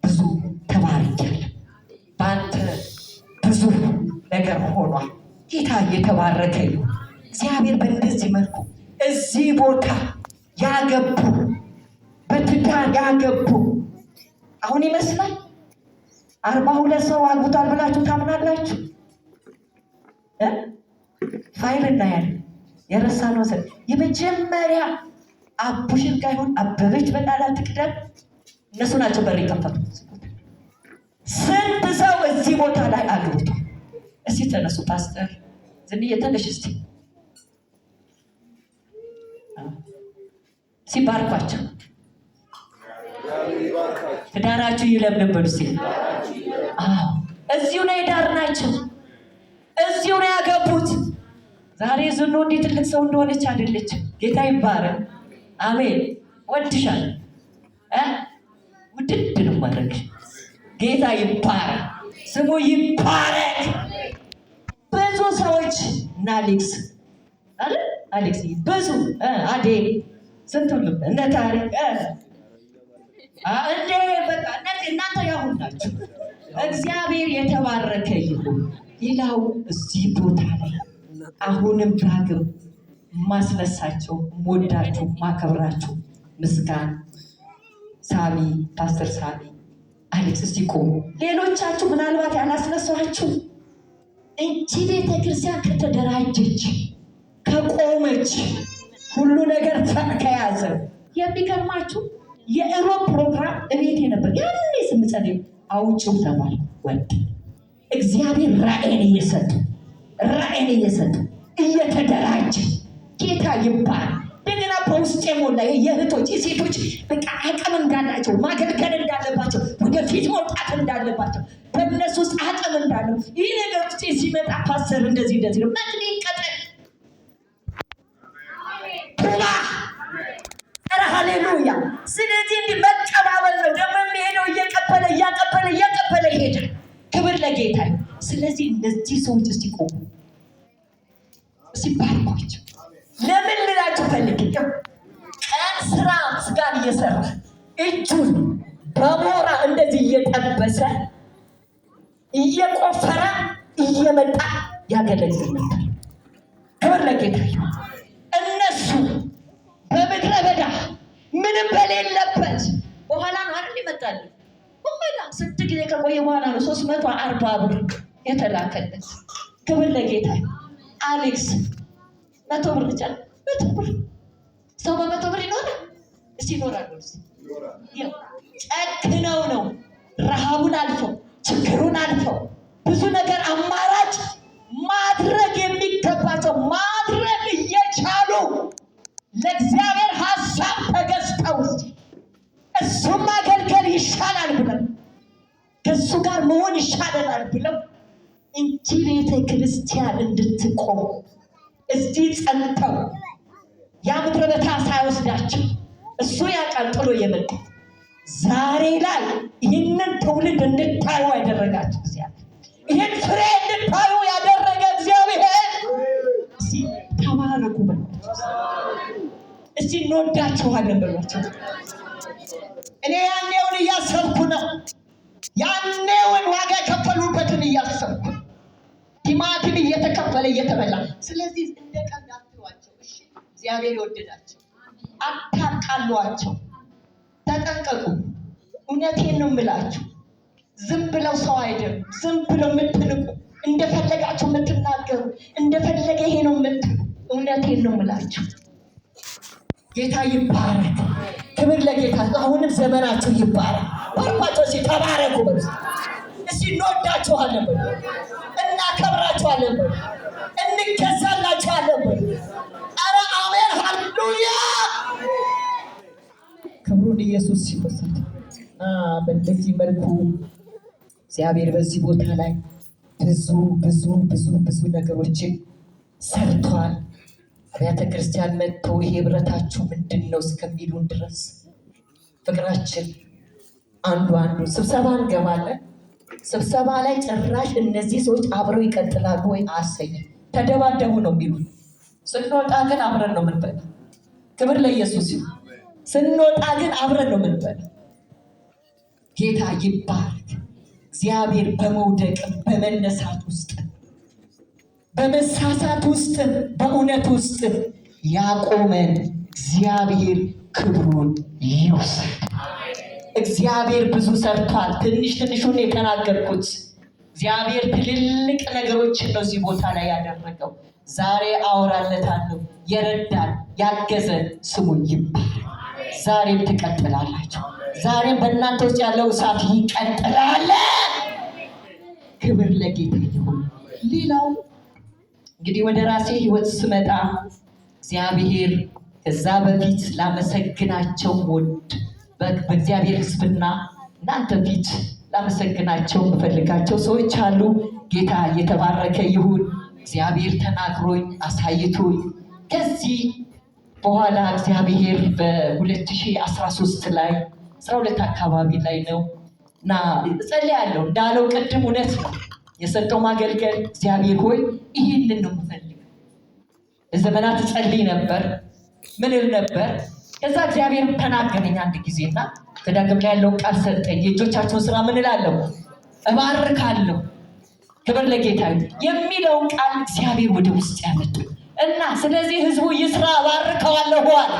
ብዙ ተባርኬያለሁ። በአንተ ብዙ ነገር ሆኗል። ጌታ እየተባረከ ይሁን። እግዚአብሔር በእንደዚህ መልኩ እዚህ ቦታ ያገቡ በትዳር ያገቡ አሁን ይመስላል 42 ሰው አግብቷል ብላችሁ ታምናላችሁ? ፋይል እናያለን። የረሳነው የመጀመሪያ አቡሽን ጋር ይሁን አበበች በቃላት ትቅደም፣ እነሱ ናቸው በር የከፈቱት። ስንት ሰው እዚህ ቦታ ላይ አግብቷል። እስቲ ተነሱ ፓስተር ዝንዬ ተነሽ እስቲ ሲባርኳቸው ትዳራችሁ ይለምልም በሉ እስቲ። እዚሁ ነው የዳርናቸው፣ እዚሁ ነው ያገቡት። ዛሬ ዝኑ እንዴት ትልቅ ሰው እንደሆነች አይደለች። ጌታ ይባረክ። አሜን። ወድሻል ውድድ ነው ማድረግ። ጌታ ይባረክ፣ ስሙ ይባረክ። ብዙ ሰዎች እና አሌክስ አለ አሌክስ ብዙ አዴ ስንት ሁሉ እነ ታሪክ እንዴ በቃ እናንተ ያሁን ናችሁ። እግዚአብሔር የተባረከ ይሁን። ሌላው እዚህ ቦታ ላይ አሁንም ዳግም ማስነሳቸው ሞዳችሁ ማከብራችሁ ምስጋና ሳሚ ፓስተር ሳሚ አሌክስ እስቲ ቆሙ። ሌሎቻችሁ ምናልባት ያላስነሳችሁ እንቺ ቤተክርስቲያን ከተደራጀች ከቆመች ሁሉ ነገር ከያዘ የሚገርማችሁ የእሮብ ፕሮግራም እቤቴ ነበር። ያኔ ስምጸልይ አውጪው ተባለ ወጥ እግዚአብሔር ራእይን እየሰጠ እየተደራጀ ጌታ ይባል። እንደገና በውስጥ የሞላ የእህቶች የሴቶች በቃ አቅም እንዳላቸው ማገልገል እንዳለባቸው ወደፊት መውጣት እንዳለባቸው በእነሱ ውስጥ አቅም እንዳለው ይህ ነገር ውስጥ ሲመጣ ፓስተር እንደዚህ ነው መጥኔ ቀጠል ቱባ ሃሌሉያ። ስለዚህ እንዲህ መቀባበል ነው ደግሞ የሚሄደው እያቀበለ ይሄዳል። ክብር ለጌታ። ስለዚህ እነዚህ ሰዎች እስቲ ቆሙ፣ እስቲ ባርኳቸው። ለምን ልላችሁ ፈልጌ ቀን ስራ ስጋን እየሰራ እጁን በሞራ እንደዚህ እየጠበሰ እየቆፈረ እየመጣ ያገለግል ነበር። ክብር ለጌታ። እነሱ በምድረ በዳ ምንም በሌለበት በኋላ ነው አይደል ይመጣል። በኋላ ስንት ጊዜ ከቆየ በኋላ ነው 340 ብር የተላከለት። ክብር ለጌታ። አሌክስ 100 ብር ብቻ 100 ብር ሰው በ100 ብር ይኖራል? እስቲ ይኖራል? ጨክነው ነው ረሃቡን አልፈው ችግሩን አልፈው ብዙ ነገር አማራጭ ማድረግ የሚገባቸው ማድረግ እየቻሉ ለእግዚአብሔር ሀሳብ ተገዝተው እሱም ማገልገል ይሻላል ብለው ከእሱ ጋር መሆን ይሻለናል ብለው እንጂ ቤተ ክርስቲያን እንድትቆም እዚህ ጸንተው ያ ምድረ በዳ ሳይወስዳቸው እሱ ያቀጥሎ የመጣ ዛሬ ላይ ይህንን ትውልድ እንድታዩ ያደረጋችሁ እግዚአብሔር፣ ይህን ፍሬ እንድታዩ ያደረገ እግዚአብሔር ተባረኩ በሏቸው። እስቲ እንወዳችኋለን በሏቸው። እኔ ያኔውን እያሰብኩ ነው። ያኔውን ዋጋ የከፈሉበትን እያሰብኩ ቲማቲም እየተከፈለ እየተበላ። ስለዚህ እንደ ቀልድ አትሏቸው። እሺ እግዚአብሔር ይወደዳቸው። አታቃሏቸው። ተጠንቀቁ። እውነቴን ነው የምላችሁ። ዝም ብለው ሰው አይደሉም። ዝም ብለው የምትንቁ እንደፈለጋችሁ የምትናገሩ እንደፈለገ ይሄ ነው የምትሉ እውነቴን ነው የምላችሁ። ጌታ ይባረክ። ክብር ለጌታ። አሁንም ዘመናችሁ ይባረክ። ባርኳቸው። እስኪ ተባረኩ በሉ። እስኪ እንወዳችኋለን በሉ፣ እናከብራችኋለን በሉ፣ እንገዛላችኋለን በሉ። ኧረ አሜን ሃሌሉያ። ክብሩን ኢየሱስ ይወስድ። በእንደዚህ መልኩ እግዚአብሔር በዚህ ቦታ ላይ ብዙ ነገሮችን ሰርቷል። አብያተ ክርስቲያን መጥተው ይሄ ህብረታችሁ ምንድን ነው እስከሚሉን ድረስ ፍቅራችን አንዱ ስብሰባ እንገባለን። ስብሰባ ላይ ጭራሽ እነዚህ ሰዎች አብረው ይቀጥላሉ ወይ አሰኝ ተደባደቡ ነው የሚሉን። ስንወጣ ግን አብረን ነው የምንበላው። ክብር ለኢየሱስ ይሁን። ስንወጣ ግን አብረን ነው የምንበላው። ጌታ ይባረክ። እግዚአብሔር በመውደቅም በመነሳት ውስጥ በመሳሳት ውስጥ በእውነት ውስጥ ያቆመን እግዚአብሔር ክብሩን ይውሰድ። እግዚአብሔር ብዙ ሰርቷል። ትንሹን የተናገርኩት እግዚአብሔር ትልልቅ ነገሮችን ነው እዚህ ቦታ ላይ ያደረገው። ዛሬ አወራለታለሁ። የረዳን ያገዘን ስሙ ይባረክ። ዛሬም ትቀጥላላችሁ። ዛሬም በእናንተ ውስጥ ያለው እሳት ይቀጥላል። ክብር ለጌታ ይሁን። ሌላው እንግዲህ ወደ ራሴ ህይወት ስመጣ እግዚአብሔር ከዛ በፊት ላመሰግናቸው በእግዚአብሔር ሕዝብና እናንተ ፊት ላመሰግናቸው የምፈልጋቸው ሰዎች አሉ። ጌታ እየተባረከ ይሁን። እግዚአብሔር ተናግሮኝ አሳይቶኝ ከዚህ በኋላ እግዚአብሔር በ2013 ላይ 12 አካባቢ ላይ ነው እና እጸልያለሁ እንዳለው ቅድም እውነት ነው የሰጠው ማገልገል። እግዚአብሔር ሆይ ይህንን ነው የምፈልገው። ለዘመናት እጸልይ ነበር። ምን እል ነበር? ከዛ እግዚአብሔር ተናገረኝ አንድ ጊዜና ተዳግም ላይ ያለው ቃል ሰጠኝ። የእጆቻቸውን ስራ ምን እላለሁ? እባርካለሁ። ክብር ለጌታ የሚለውን ቃል እግዚአብሔር ወደ ውስጥ ያመጡ እና ስለዚህ ህዝቡ ይስራ እባርከዋለሁ አለ።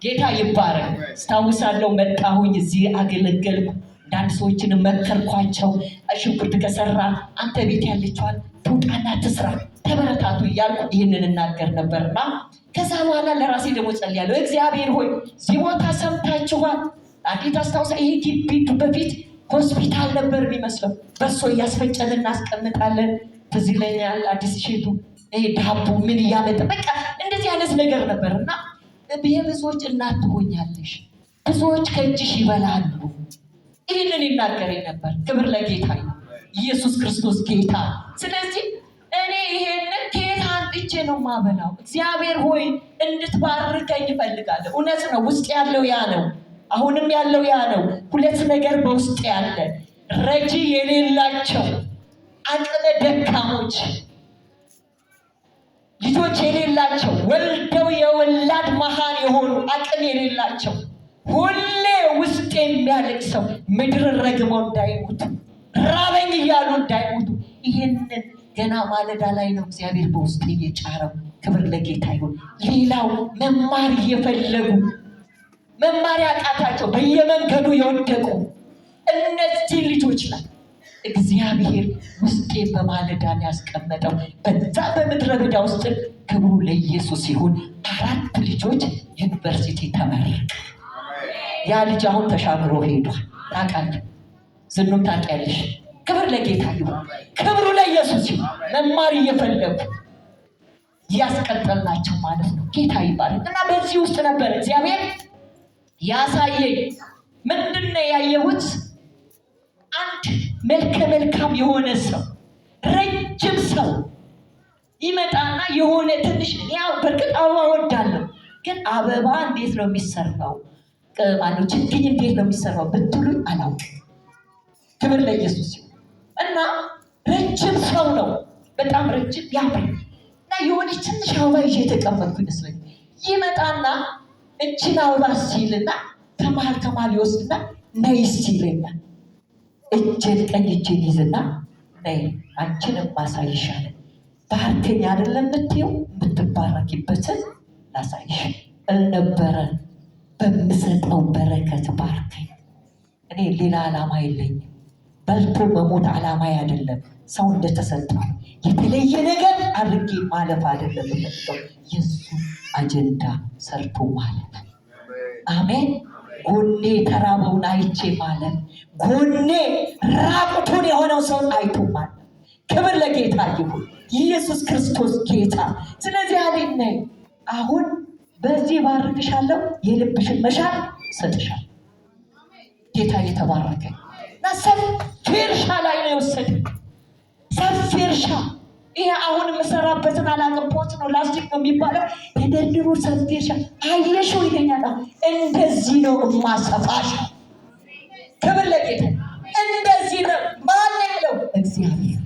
ጌታ ይባረክ። ስታውሳለሁ መጣሁኝ፣ እዚህ አገለገልኩ። አንዳንድ ሰዎችን መከርኳቸው። ሽንኩርት ከሰራ አንተ ቤት ያለችዋል ትውጣና ትስራ፣ ተበረታቱ እያልኩ ይህንን እናገር ነበርና ከዛ በኋላ ለራሴ ደግሞ ጸልያለሁ። እግዚአብሔር ሆይ እዚህ ቦታ ሰምታችኋል። አንዲት አስታውሳ ይሄ ግቢ በፊት ሆስፒታል ነበር የሚመስለው። በሶ እያስፈጨን እናስቀምጣለን። ትዝ ይለኛል አዲስ ሼቱ ይሄ ዳቦ ምን እያመጣ በቃ እንደዚህ አይነት ነገር ነበርና ብዙዎች እናት ትሆኛለሽ፣ ብዙዎች ከእጅሽ ይበላሉ። ይህንን ይናገረኝ ነበር። ክብር ለጌታ ኢየሱስ ክርስቶስ ጌታ። ስለዚህ እኔ ይሄንን ከየት አንጥቼ ነው ማበላው? እግዚአብሔር ሆይ እንድትባርከኝ እፈልጋለሁ። እውነት ነው፣ ውስጥ ያለው ያ ነው። አሁንም ያለው ያ ነው። ሁለት ነገር በውስጥ ያለ ረጂ የሌላቸው አቅመ ደካሞች ልጆች የሌላቸው ወልደው የወላድ መሃን የሆኑ አቅም የሌላቸው ሁሌ ውስጥ የሚያለቅሰው ምድርን ረግመው እንዳይሞቱ ራበኝ እያሉ እንዳይሞቱ ይሄንን ገና ማለዳ ላይ ነው እግዚአብሔር በውስጥ እየጫረው። ክብር ለጌታ ይሁን። ሌላው መማር እየፈለጉ መማር ያቃታቸው በየመንገዱ የወደቁ እነዚህ ልጆች ላይ እግዚአብሔር ውስጤ በማለዳን ያስቀመጠው በዛ በምድረ በዳ ውስጥ ክብሩ ለኢየሱስ ይሁን። 4 ልጆች ዩኒቨርሲቲ ተመረቀ። ያ ልጅ አሁን ተሻግሮ ሄዷል። ታውቃለህ፣ ዝኑም ታውቂያለሽ። ክብር ለጌታ ይሁን። ክብሩ ለኢየሱስ ይሁን። መማር እየፈለጉ ያስቀጠልናቸው ማለት ነው። ጌታ ይባረክ። እና በዚህ ውስጥ ነበር እግዚአብሔር ያሳየኝ። ምንድነው ያየሁት? አንድ መልከ መልካም የሆነ ሰው፣ ረጅም ሰው ይመጣና የሆነ ትንሽ ያው በርግጥ አበባ ወዳለሁ፣ ግን አበባ እንዴት ነው የሚሰራው ማለት ችግኝ እንዴት ነው የሚሰራው ብትሉኝ አላውቅም። ክብር ለኢየሱስ ይሁን። እና ረጅም ሰው ነው፣ በጣም ረጅም ያምራል። እና የሆነች ትንሽ አበባ ይዤ የተቀመጥኩ ይመስለኝ ይመጣና እችን አበባ ሲልና ከመሀል ይወስድና ነይ ሲለኛል። እጄን ቀኝ እጄን ይዝና ነይ አንቺን ማሳይሻለን። ባርከኝ አይደለም የምትይው የምትባረኪበትን ላሳይሽ ነበረ። በምሰጠው በረከት ባርከኝ። እኔ ሌላ ዓላማ የለኝም። በልቶ መሞት ዓላማ አይደለም። ሰው እንደተሰጠው የተለየ ነገር አድርጌ ማለፍ አይደለም። የሱ አጀንዳ ሰርቶ ማለፍ። አሜን። ጎኔ ተራበውን አይቼ ማለት፣ ጎኔ ራቁቱን የሆነው ሰው አይቶ ማለት። ክብር ለጌታ ይሁን። ኢየሱስ ክርስቶስ ጌታ። ስለዚህ አለኝ አሁን በዚህ ባርክሻለሁ፣ የልብሽን መሻት ሰጥሻል። ጌታ እየተባረከ እና ሰፊ እርሻ ላይ ነው የወሰደኝ። ሰፊ እርሻ። ይሄ አሁን የምሰራበትን አላቀቦት ነው፣ ላስቲክ ነው የሚባለው። ተደርድሮ ሰፊ እርሻ አየሽው ይለኛል። እንደዚህ ነው የማሰፋሽ። ክብር ለጌታ። እንደዚህ ነው ማን ያለው? እግዚአብሔር።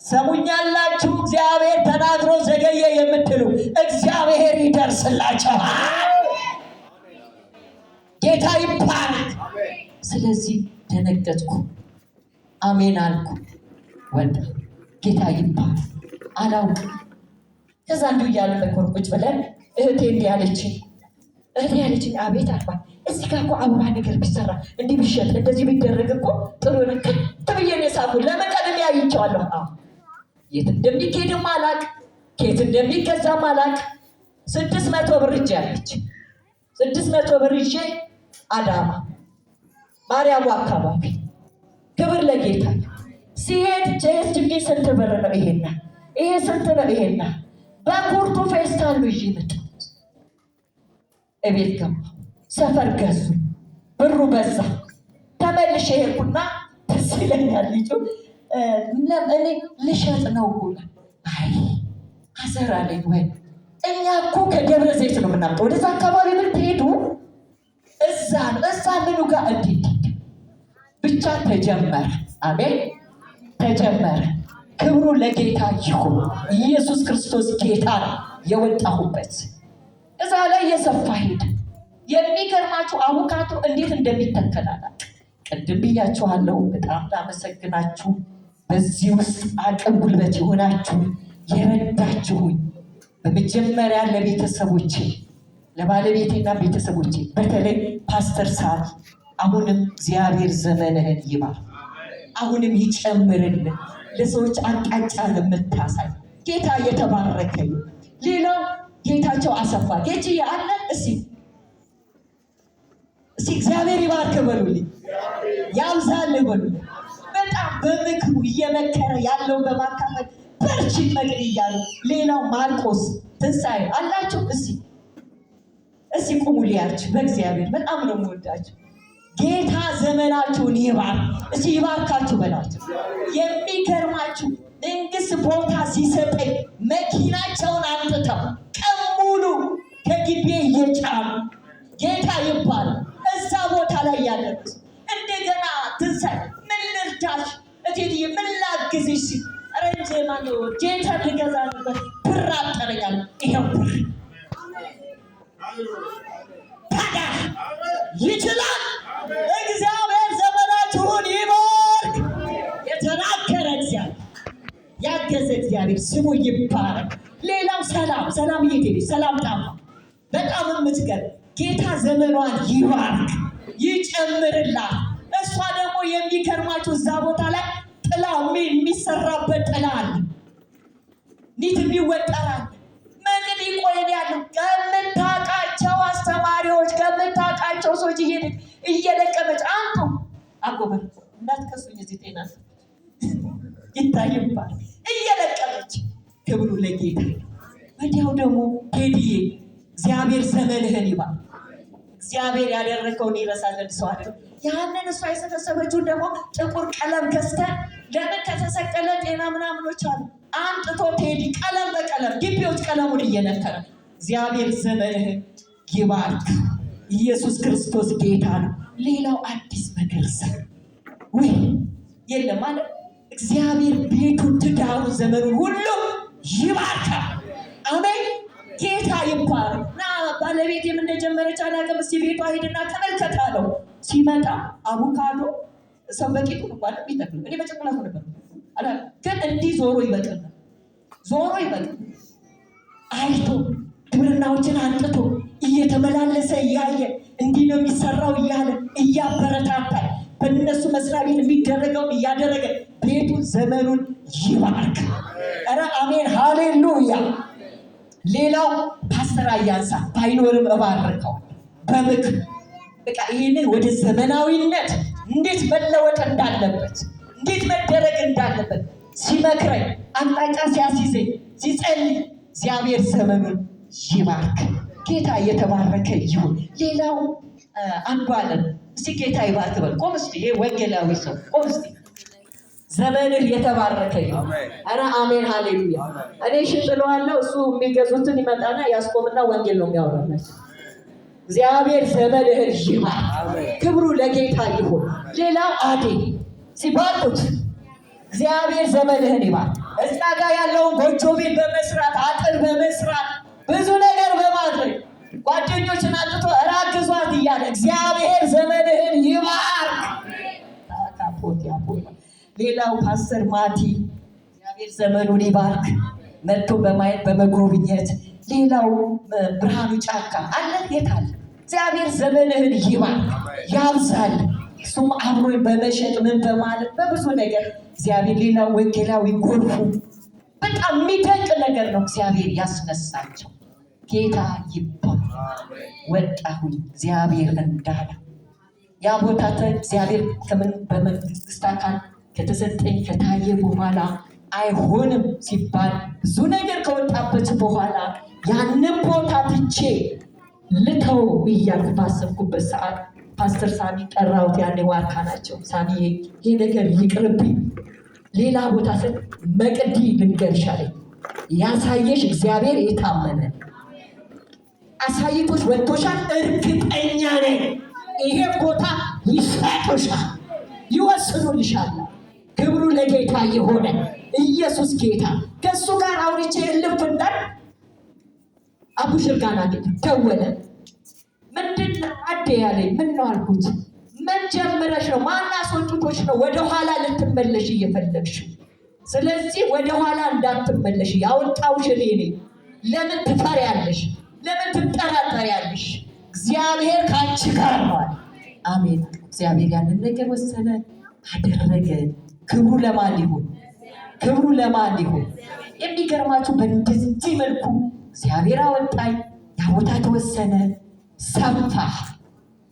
ሰሙኛላችሁ? እግዚአብሔር ተናግሮ ዘገየ የምትሉ እግዚአብሔር ይደርስላችኋል። ጌታ ይባረክ። ስለዚህ ደነገጥኩ፣ አሜን አልኩ፣ ወጣ። ጌታ ይባረክ። አላውቅም። ከዛ እንዲሁ እያለ በኮርቁጭ ብለን እህቴ እንዲህ ያለችኝ፣ አቤት አልኳ። እዚህ ጋር እኮ አበባ ነገር ቢሰራ እንዲህ ቢሸጥ እንደዚህ ቢደረግ እኮ ጥሩ ነው። ብዬ ነው የሳኩ። ለመቀደም ያይቸዋለሁ። የት እንደሚኬድም አላቅ፣ ከየት እንደሚገዛም አላቅ። 600 ብር እጅ ያለች 600 ብር ይዤ አዳማ ማርያም አካባቢ ክብር ለጌታ ሲሄድ ጄኤስቲቪ ስንት ብር ነው? ይሄ ስንት ነው? ይሄና በኩርቱ ፌስታል ይዤ መጣሁ። እቤት ገባሁ። ሰፈር ገዙ። ብሩ በዛ። ተመልሼ ሄድኩና ደስ ይለኛል ልጁ እኔ ልሸጥ ነው ብሎ አይ አዘራ ላይ ወይ እኛ እኮ ከደብረ ዘይት ነው የምናምጠው። ወደዛ አካባቢ ምን ትሄዱ እዛ ምኑ ጋር እንዴት ብቻ ተጀመረ። አሜን ተጀመረ። ክብሩ ለጌታ ይሁን። ኢየሱስ ክርስቶስ ጌታ ነው። የወጣሁበት እዛ ላይ የሰፋ ሄደ። የሚገርማችሁ አቮካዶ እንዴት እንደሚተከላል ቅድም ብያችኋለሁ። በጣም ላመሰግናችሁ። በዚህ ውስጥ አቅም ጉልበት የሆናችሁ የረዳችሁኝ በመጀመሪያ ለቤተሰቦቼ ለባለቤቴና ቤተሰቦቼ በተለይ ፓስተር ሳል አሁንም እግዚአብሔር ዘመንህን ይባርክ፣ አሁንም ይጨምርልን። ለሰዎች አቅጣጫ ለምታሳይ ጌታ የተባረከ ይሁን። ሌላው ጌታቸው አሰፋ ጌጂ አለ እስቲ እግዚአብሔር ይባርክ በሉልኝ፣ ያብዛል በሉልኝ። በጣም በምክሩ እየመከረ ያለው በማካፈል በርቺ መቅድ እያሉ ሌላው ማርቆስ ትንሣኤ አላችሁ። እስቲ ቁሙ ሊያችሁ በእግዚአብሔር በጣም ነው የምወዳችሁ። ጌታ ዘመናችሁን ይባርክ። እስቲ ይባርካችሁ በላችሁ። የሚገርማችሁ መንግስት ቦታ ሲሰጠኝ መኪናቸውን አምጥተው ቀን ሙሉ ከግቤ እየጫኑ ጌታ ይባላል እዛ ቦታ ላይ ያለች እንደገና ትንሣኤ ምን ልርዳሽ እቴትዬ ምን ላግዝሽ ረንጀ ማነው ጄተር ልገዛ ነበር ብር አጠረኛል። ይኸው ብር ታዲያ ይችላል። እግዚአብሔር ዘመናችሁን ይባርክ። የተናገረ እግዚአብሔር ያገዘ እግዚአብሔር ስሙ ይባረክ። ሌላው ሰላም እየሄደች ሰላም ጣፋ በጣም የምትገርም ጌታ ዘመኗን ይባርክ ይጨምርላት። እሷ ደግሞ የሚገርማችሁ እዛ ቦታ ላይ ጥላ የሚሰራበት ጥላ አለ፣ ኒት የሚወጠራል መንገድ ይቆየን ያለው ከምታውቃቸው አስተማሪዎች ከምታውቃቸው ሰዎች እየለቀመች አንቱ አጎበር እንዳትከሱኝ እዚህ ጤና ይታይባል እየለቀመች ክብሩ ለጌታ። ወዲያው ደግሞ ቴዲዬ እግዚአብሔር ዘመንህን ይባርክ። እግዚአብሔር ያደረከውን ይረሳል ሰው አይደል? ያንን እሷ የሰበሰበችውን ደግሞ ጥቁር ቀለም ገዝተን ለምን ከተሰቀለ ጤና ምናምኖች አሉ አምጥቶ ቴዲ ቀለም በቀለም ግቢዎች ቀለሙን እየነከረ እግዚአብሔር ዘመንህን ይባርክ። ኢየሱስ ክርስቶስ ጌታ ነው። ሌላው አዲስ መገርሳ ወይ የለም ማለት እግዚአብሔር ቤቱን ትዳሩ ዘመኑን ሁሉ ይባርካል። አሜን። ጌታ ይባረክ። ና ባለቤት እንደጀመረች አላውቅም። እስኪ ቤቷ ሄድና ተመልከት አለው። ሲመጣ አቮካዶ ሰው በቂቱ ነው ማለት ቢተክል እኔ በጭንቅላቱ ነበር አላ ግን እንዲህ ዞሮ ይበቅል አይቶ ግብርናዎችን አንጥቶ እየተመላለሰ እያየ እንዲህ ነው የሚሰራው እያለ እያበረታታ በእነሱ መስሪያ ቤት የሚደረገውን እያደረገ ቤቱን ዘመኑን ይባርክ። ኧረ አሜን ሃሌሉያ። ሌላው ፓስተር አያንሳ ባይኖርም እባርከው በምክር በቃ ይህንን ወደ ዘመናዊነት እንዴት መለወጥ እንዳለበት እንዴት መደረግ እንዳለበት ሲመክረኝ አቅጣጫ ሲያስይዘኝ ሲጸልይ እግዚአብሔር ዘመኑን ይባርክ። ጌታ እየተባረከ ይሁን። ሌላው አንዱ አለን እስቲ ጌታ ይባርክ በል። ቆም እስቲ ይሄ ወንጌላዊ ሰው ቆም እስቲ ዘመንህ የተባረከ ይሁን። ኧረ አሜን ሃሌሉያ። እኔ ሽጥለዋለሁ እሱ የሚገዙትን ይመጣና ያስቆምና ወንጌል ነው የሚያወራላቸው። እግዚአብሔር ዘመንህን ይባርክ። ክብሩ ለጌታ ይሁን። ሌላው አዴ ሲባርኩት እግዚአብሔር ዘመንህን ይባርክ። እዛ ጋር ያለውን ጎጆ ቤት በመስራት አጥር በመስራት ብዙ ነገር በማድረግ ጓደኞችን አጥቶ እራግዟት እያለ እግዚአብሔር ዘመንህን ይባርክ። ሌላው ፓስተር ማቲ እግዚአብሔር ዘመኑን ይባርክ መጥቶ በማየት በመጎብኘት። ሌላው ብርሃኑ ጫካ አለ የታለ እግዚአብሔር ዘመንህን ይባርክ ያብዛል። እሱም አብሮኝ በመሸጥ ምን በማለት በብዙ ነገር እግዚአብሔር። ሌላው ወንጌላዊ ጎርፉ በጣም የሚደንቅ ነገር ነው እግዚአብሔር ያስነሳቸው። ጌታ ይባርክ። ወጣሁኝ እግዚአብሔር እንዳለ። ያ ቦታ እግዚአብሔር ከምን በመንግስት አካል ከተሰጠኝ ከታየ በኋላ አይሆንም ሲባል ብዙ ነገር ከወጣበት በኋላ ያንን ቦታ ትቼ ልተው እያልኩ ባሰብኩበት ሰዓት ፓስተር ሳሚ ጠራሁት። ያኔ ዋርካ ናቸው። ሳሚ ይሄ ነገር ይቅርብኝ፣ ሌላ ቦታ ስል መቅዲ ልንገርሽ አለኝ። ያሳየሽ እግዚአብሔር የታመነ አሳይቶሽ ወጥቶሻል። እርግጠኛ ነኝ ይሄ ቦታ ይሰጡሻል፣ ይወስኑልሻል። ክብሩ ለጌታ የሆነ ኢየሱስ ጌታ። ከሱ ጋር አውርቼ እልፍ እንዳል አቡሽር ጋር ደወለ። ምንድን አደ ያለኝ? ምን ነው አልኩት። ምን ጀምረሽ ነው? ማን አስወጥቶሽ ነው ወደኋላ ልትመለሽ እየፈለግሽው? ስለዚህ ወደኋላ እንዳትመለሽ ያወጣውሽ እኔ ነኝ። ለምን ትፈሪያለሽ? ለምን ትጠራጠሪያለሽ? እግዚአብሔር ከአንቺ ጋር ነው። አሜን። እግዚአብሔር ያንን ነገር ወሰነ፣ አደረገ። ክብሩ ለማን ይሁን? ክብሩ ለማን ይሁን? የሚገርማችሁ በእንደዚህ መልኩ እግዚአብሔር አወጣኝ። ያ ቦታ ተወሰነ፣ ሰፋ።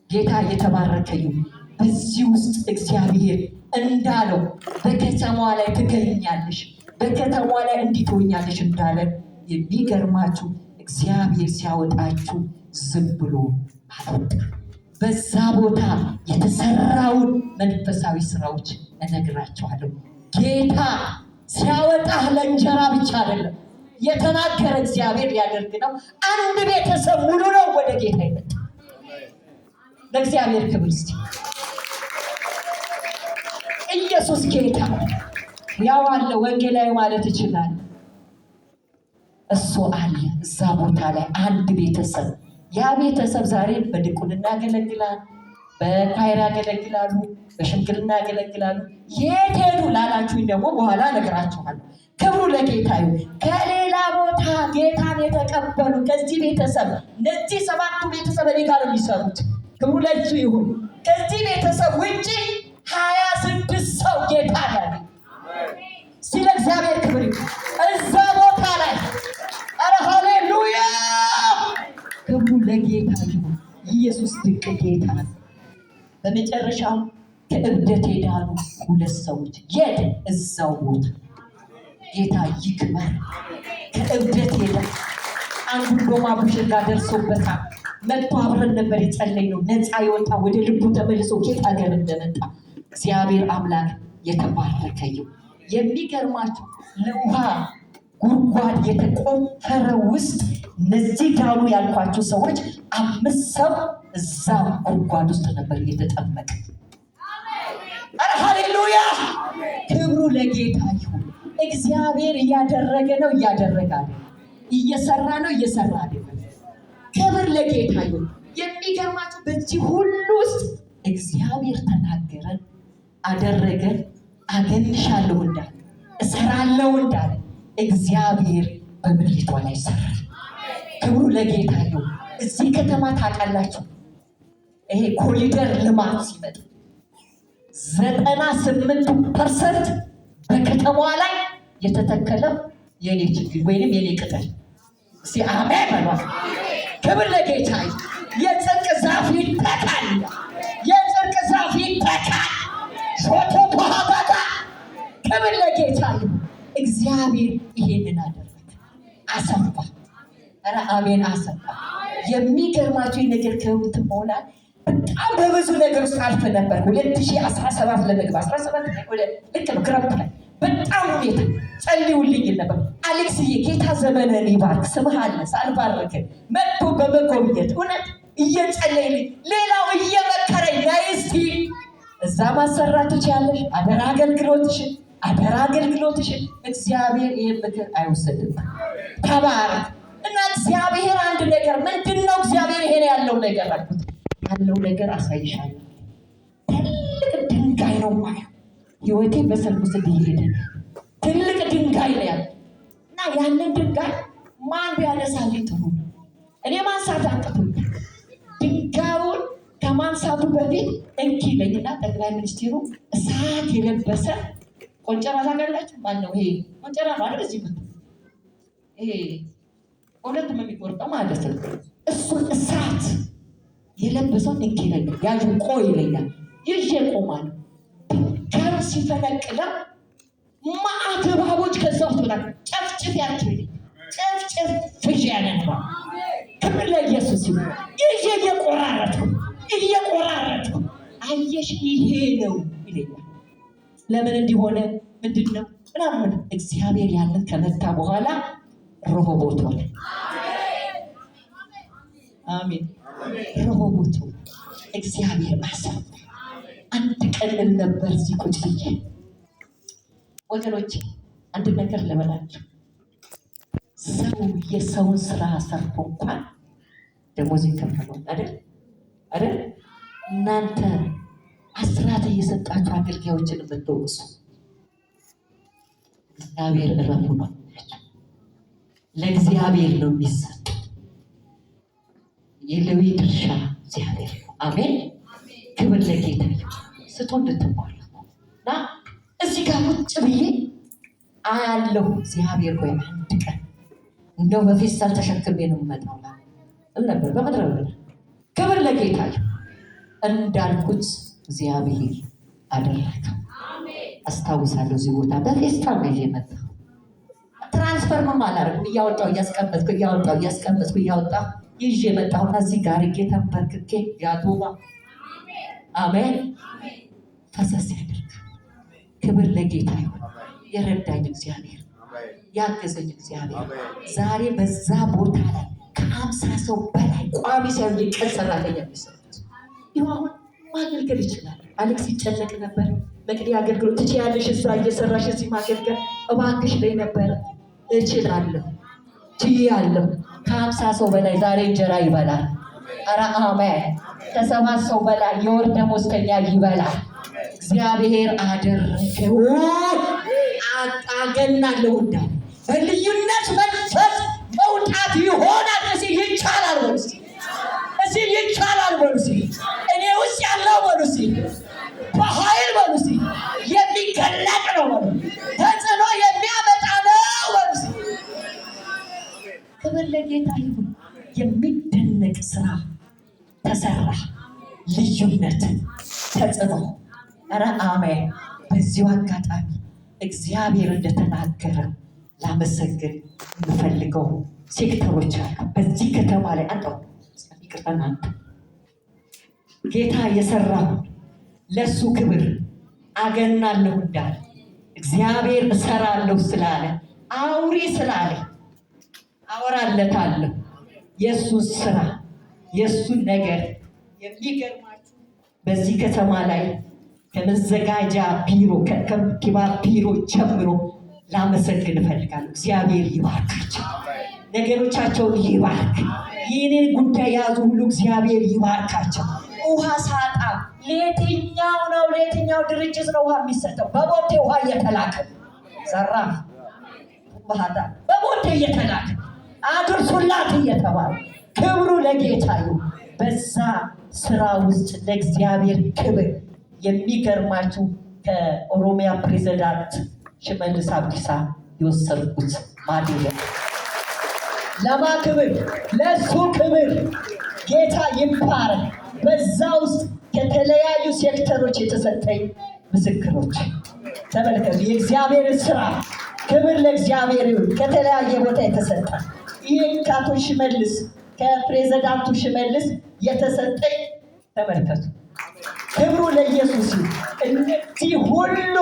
ጌታ የተባረከ ይሁን። በዚህ ውስጥ እግዚአብሔር እንዳለው በከተማዋ ላይ ትገኛለሽ፣ በከተማዋ ላይ እንዲህ ትሆኛለሽ እንዳለ የሚገርማችሁ እግዚአብሔር ሲያወጣችሁ ዝም ብሎ አወጣ። በዛ ቦታ የተሰራውን መንፈሳዊ ስራዎች እነግራቸዋለሁ። ጌታ ሲያወጣህ ለእንጀራ ብቻ አይደለም የተናገረ እግዚአብሔር ሊያደርግ ነው። አንድ ቤተሰብ ሙሉ ነው ወደ ጌታ ይመጣ። ለእግዚአብሔር ክብር እስቲ ኢየሱስ ጌታ ያው አለ። ወንጌላዊ ማለት ይችላል። እሱ አለ እዛ ቦታ ላይ አንድ ቤተሰብ። ያ ቤተሰብ ዛሬ በድቁንና ያገለግላል፣ በኳይር ያገለግላሉ፣ በሽምግልና ያገለግላሉ። የት ሄዱ ላላችሁኝ ደግሞ በኋላ እነግራችኋለሁ። ክብሩ ለጌታ ይሁን። ከሌላ ቦታ ጌታን የተቀበሉ ከዚህ ቤተሰብ እነዚህ 7ቱ ቤተሰብ እኔ ጋር የሚሰሩት ክብሩ ለሱ ይሁን። ከዚህ ቤተሰብ ውጭ 26 ሰው ጌታ ያለ ስለ እግዚአብሔር ክብር እዛ ቦታ ላይ አረ ሃሌሉያ! ክብሩ ለጌታ ይሁን። ኢየሱስ ድንቅ ጌታ ነው። በመጨረሻው ከእብደት የዳኑ 2 ሰዎች የት? እዛው ቦታ ጌታ ይክበር። ከእብደት ሄደ። አንዱ ዶማ ቡሽር ጋር ደርሶበታል። መጥቶ አብረን ነበር የጸለይነው። ነፃ የወጣ ወደ ልቡ ተመልሶ ጌታ ጋር እንደመጣ እግዚአብሔር አምላክ የተባረከ ይሁን። የሚገርማችሁ ለውሃ ጉድጓድ የተቆፈረ ውስጥ እነዚህ ዳኑ ያልኳቸው ሰዎች 5 ሰው እዛ ጉድጓድ ውስጥ ነበር እየተጠመቀ። አረ ሃሌሉያ! ክብሩ ለጌታ ይሁን። እግዚአብሔር እያደረገ ነው፣ እያደረገ ነው፣ እየሰራ ነው፣ እየሰራ ነው። ክብር ለጌታ ይሁን። የሚገርማችሁ በዚህ ሁሉ ውስጥ እግዚአብሔር ተናገረ፣ አደረገ። አገኝሻለሁ እንዳለ፣ እሰራለሁ እንዳለ እግዚአብሔር በምድሪቷ ላይ ሰራ። ክብሩ ለጌታ ይሁን። እዚህ ከተማ ታውቃላችሁ፣ ይሄ ኮሪደር ልማት ሲመጣ 98% በከተማዋ ላይ የተተከለው የኔ ችግኝ ወይንም የኔ ቅጠል። እስቲ አሜን በሏ። ክብር ለጌታ ይሁን። የጽድቅ ዛፍ ይተካል፣ የጽድቅ ዛፍ ይተካል። ሾቶ ባህባታ። ክብር ለጌታ ይሁን። እግዚአብሔር ይሄንን አደረገ፣ አሰፋ። ኧረ አሜን፣ አሰፋ። የሚገርማችሁ ነገር ከውት በኋላ በጣም በብዙ ነገር ውስጥ አልፈ ነበር። 2017 ለመግባት 17 ልክ ነው ክረምት ላይ በጣም ሁኔታ ጸልዩልኝ ነበር። አሌክስዬ ጌታ ዘመንህን ይባርክ፣ ስምህ አለ ሳልባርክ መጥቶ በመጎብኘት እውነት እየጸለይልኝ ሌላው እየመከረኝ ናይስቲ እዛ ማሰራት ትችያለሽ። አደራ አገልግሎትሽን፣ አደራ አገልግሎትሽን። እግዚአብሔር ይህን ምክር አይወሰድም። ተባረክ እና እግዚአብሔር አንድ ነገር ምንድን ነው? እግዚአብሔር ይሄን ያለው ነገር አልኩት። ያለው ነገር አሳይሻለሁ። ትልቅ ድንጋይ ነው ማየው። ህይወቴ በሰልፍ ውስጥ እየሄደ ትልቅ ድንጋይ ነው ያለው እና ያንን ድንጋይ ማን ቢያነሳልኝ ጥሩ ነው? እኔ ማንሳት አቅቶኛል። ድንጋዩን ከማንሳቱ በፊት እንኪ ለኝና ጠቅላይ ሚኒስትሩ እሳት የለበሰ ቆንጨራ ታውቃላችሁ? ማነው ይሄ ቆንጨራ ነው አይደል? እዚህ ይሄ ሁለቱም የሚቆርጠው ማለት ነው። እሱን እሳት የለበሰውን እንኪ ይለኛል፣ ያዡ ቆይ ይለኛል። ይዤ ቆማለሁ። ድንጋዩ ሲፈነቅላ መዓት እባቦች ከዛ ውስጥ ብላ ጨፍጭፍ ያቸው ይለኛል። ጨፍጭፍ ፍዥ ያነባ ክብር ለኢየሱስ ይሁን። ይዤ እየቆራረጥኩ አየሽ ይሄ ነው ይለኛል። ለምን እንዲሆነ ምንድን ነው ምናምን እግዚአብሔር ያንን ከመታ በኋላ ረሆቦት ሆነ። አሜን። ረሆቦት እግዚአብሔር አሰብ አንድ ቀን ነበር እዚህ ቁጭ ብዬ ወገኖች አንድ ነገር ልበላችሁ። ሰው የሰውን ስራ ሰርቶ እንኳን ደሞዝ ይከፈላል አይደል? እናንተ አስራት እየሰጣችሁ አገልጋዮችን የምትወቅሱ እግዚአብሔር እረፉ ነው። ለእግዚአብሔር ነው የሚሰጥ የሌዊ ድርሻ እግዚአብሔር ነው። አሜን። ክብር ለጌታ ስቶ እንድትባረኩ እና እዚህ ጋር ቁጭ ብዬ አያለሁ። እግዚአብሔር ሆይ አንድ ቀን እንደው በፌስታል ተሸክሜ ነው የምመጣው ነበር በምድረ በዳ። ክብር ለጌታ እንዳልኩት እግዚአብሔር አደረገው። አስታውሳለሁ እዚህ ቦታ በፌስታል ነው የመጣው። ትራንስፈርም አላደረግም። እያወጣሁ እያስቀመጥኩ ይዤ መጣሁና እዚህ ጋር ተንበርክኬ ያቶባ አሜን ፈሰስ ያደርጋል። ክብር ለጌታ ይሁን። የረዳኝ እግዚአብሔር፣ ያገዘኝ እግዚአብሔር ዛሬ በዛ ቦታ ላይ ከ50 ሰው በላይ ቋሚ ሳይሆን የቀን ሰራተኛ የሚሰሩት ይኸው አሁን ማገልገል ይችላል። አሌክስ ይጨነቅ ነበር። መቅዲ አገልግሎት ትችያለሽ፣ እዛ እየሰራሽ እዚህ ማገልገል እባክሽ ላይ ነበረ። እችላለሁ፣ ትያለሁ። ከ50 ሰው በላይ ዛሬ እንጀራ ይበላል። ኧረ አሜን። ከ7 ሰው በላይ የወር ደመወዝተኛ ይበላል። እግዚአብሔር አደረገው። አገናለሁ እንዳለ በልዩነት መንፈስ መውጣት ይሆናል። እዚህ ይቻላል ወንስ እዚህ ይቻላል ወንስ እኔ ውስጥ ያለው ወንስ በኃይል ወንስ የሚገለጥ ነው ወንስ ተጽዕኖ የሚያመጣ ነው ወንስ። ክብር ለጌታ ይሁን። የሚደነቅ ስራ ተሰራ። ልዩነት ተጽዕኖ። ኧረ አሜን። በዚሁ አጋጣሚ እግዚአብሔር እንደተናገረ ላመሰግን የምፈልገው ሴክተሮች አሉ በዚህ ከተማ ላይ። አንተው ይቅርታና ጌታ የሰራው ለሱ ክብር አገናለሁ እንዳለ እግዚአብሔር እሰራለሁ ስላለ አውሪ ስላለ አወራለታለሁ። የሱን ስራ የሱን ነገር የሚገርማችሁ በዚህ ከተማ ላይ ከመዘጋጃ ቢሮ ከከንቲባ ቢሮ ጀምሮ ላመሰግን እፈልጋለሁ። እግዚአብሔር ይባርካቸው፣ ነገሮቻቸውን ይባርክ። ይህንን ጉዳይ ያዙ ሁሉ እግዚአብሔር ይባርካቸው። ውሃ ሳጣ ለየትኛው ድርጅት ነው ውሃ የሚሰጠው? በቦቴ ውሃ እየተላከ ሰራ ባህታ በቦቴ እየተላከ አድርሱላት እየተባለ ክብሩ ለጌታ ይሁን። በዛ ስራ ውስጥ ለእግዚአብሔር ክብር የሚገርማችሁ ከኦሮሚያ ፕሬዝዳንት ሽመልስ አብዲሳ የወሰድኩት ማድረግ ለማ ክብር ለሱ ክብር ጌታ ይባረክ። በዛ ውስጥ ከተለያዩ ሴክተሮች የተሰጠኝ ምስክሮች ተመልከቱ። የእግዚአብሔር ስራ ክብር ለእግዚአብሔር ይሁን። ከተለያየ ቦታ የተሰጠ ይህን ከአቶ ሽመልስ ከፕሬዝዳንቱ ሽመልስ የተሰጠኝ ተመልከቱ። ክብሩ ለኢየሱስ ይሁን። እነዚህ ሁሉ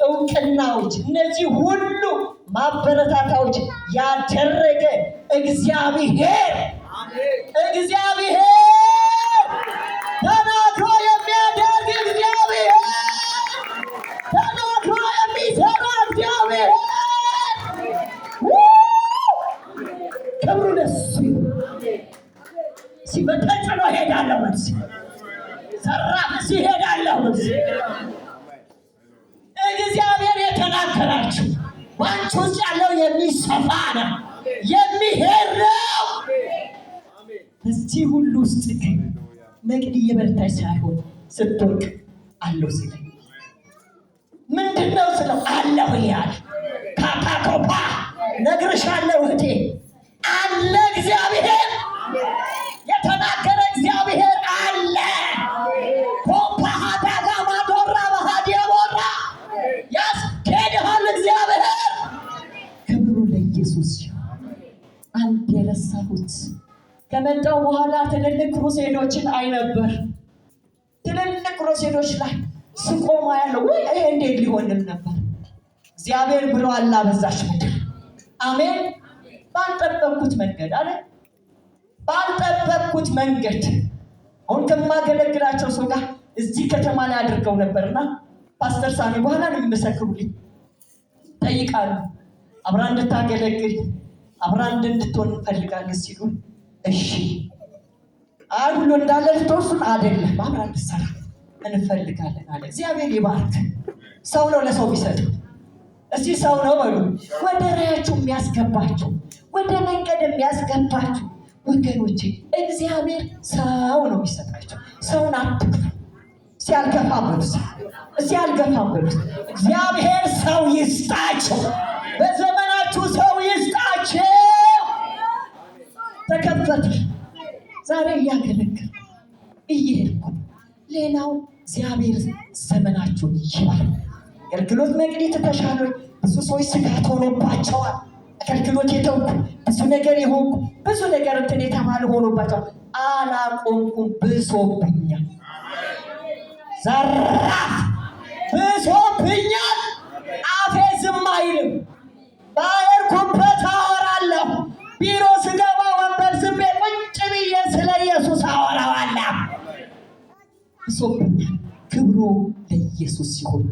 እውቅናዎች፣ እነዚህ ሁሉ ማበረታታዎች ያደረገ እግዚአብሔር ተናግሮ የሚያደርግ እግዚአብሔር ተናግሮ የሚሰራ እግዚአብሔር ክብሩ ለሱ ይሁን። ሲበተጽኖ ሄዳለሁ መልስ ሰራፍ ይሄዳለሁ። እግዚአብሔር የተናገራችሁ ባንቺ ውስጥ ያለው የሚሰፋ ነው፣ የሚሄድ ነው። እዚህ ሁሉ ውስጥ ግን መቅዲ የበረታች ሳይሆን ስትወርቅ አለው ሲለኝ ምንድነው ስለው አለሁ ያለ ካታኮፓ ነግርሻለሁ እህቴ አለ እግዚአብሔር ለኢየሱስ አንድ የረሳሁት ከመጣው በኋላ ትልልቅ ክሩሴዶችን አይ ነበር። ትልልቅ ክሩሴዶች ላይ ስቆማ ያለው ወይ ይሄ እንዴት ሊሆንም ነበር? እግዚአብሔር ብሎ አላ በዛች ምድር አሜን። ባልጠበቅኩት መንገድ አለ ባልጠበቅኩት መንገድ አሁን ከማገለግላቸው ሰው ጋር እዚህ ከተማ ላይ አድርገው ነበርና ፓስተር ሳሚ በኋላ ነው የሚመሰክሩልኝ። ጠይቃሉ አብራ እንድታገለግል አብራ እንድትሆን እንፈልጋለን ሲሉ እሺ ሁሉ እንዳለ ልትወስን አይደለም አብራ እንድትሰራ እንፈልጋለን አለ። እግዚአብሔር ይባርክ። ሰው ነው ለሰው ቢሰጠው እስቲ ሰው ነው በሉ። ወደ ራያችሁ የሚያስገባችሁ ወደ መንገድ የሚያስገባችሁ ወገኖቼ እግዚአብሔር ሰው ነው የሚሰጣቸው። ሰውን አትክፉ። ሲያልገፋበሉት እግዚአብሔር ሰው ይስጣቸው። በዘመናችሁ ሰው ይስጣቸው። ተከፈተ። ዛሬ እያገለግል እየሄድኩ ሌላው እግዚአብሔር ዘመናችሁን ይባርክ። አገልግሎት መቅደት ተሻለ። ብዙ ሰዎች ስጋት ሆኖባቸዋል። አገልግሎት የተውኩ ብዙ ነገር የሆንኩ ብዙ ነገር እንትን የተባለ ሆኖባቸዋል። አላቆምኩም። ብሶብኛል። ዘራፍ ብሶብኛል። አፌ ዝም አይልም። ባየርኩበት አወራለሁ። ቢሮ ስገባ ወንበር ዝም ቁጭ ብዬ ስለ ኢየሱስ አወራዋለሁ። ብሶብኛል። ክብሩ ለኢየሱስ ሲሆን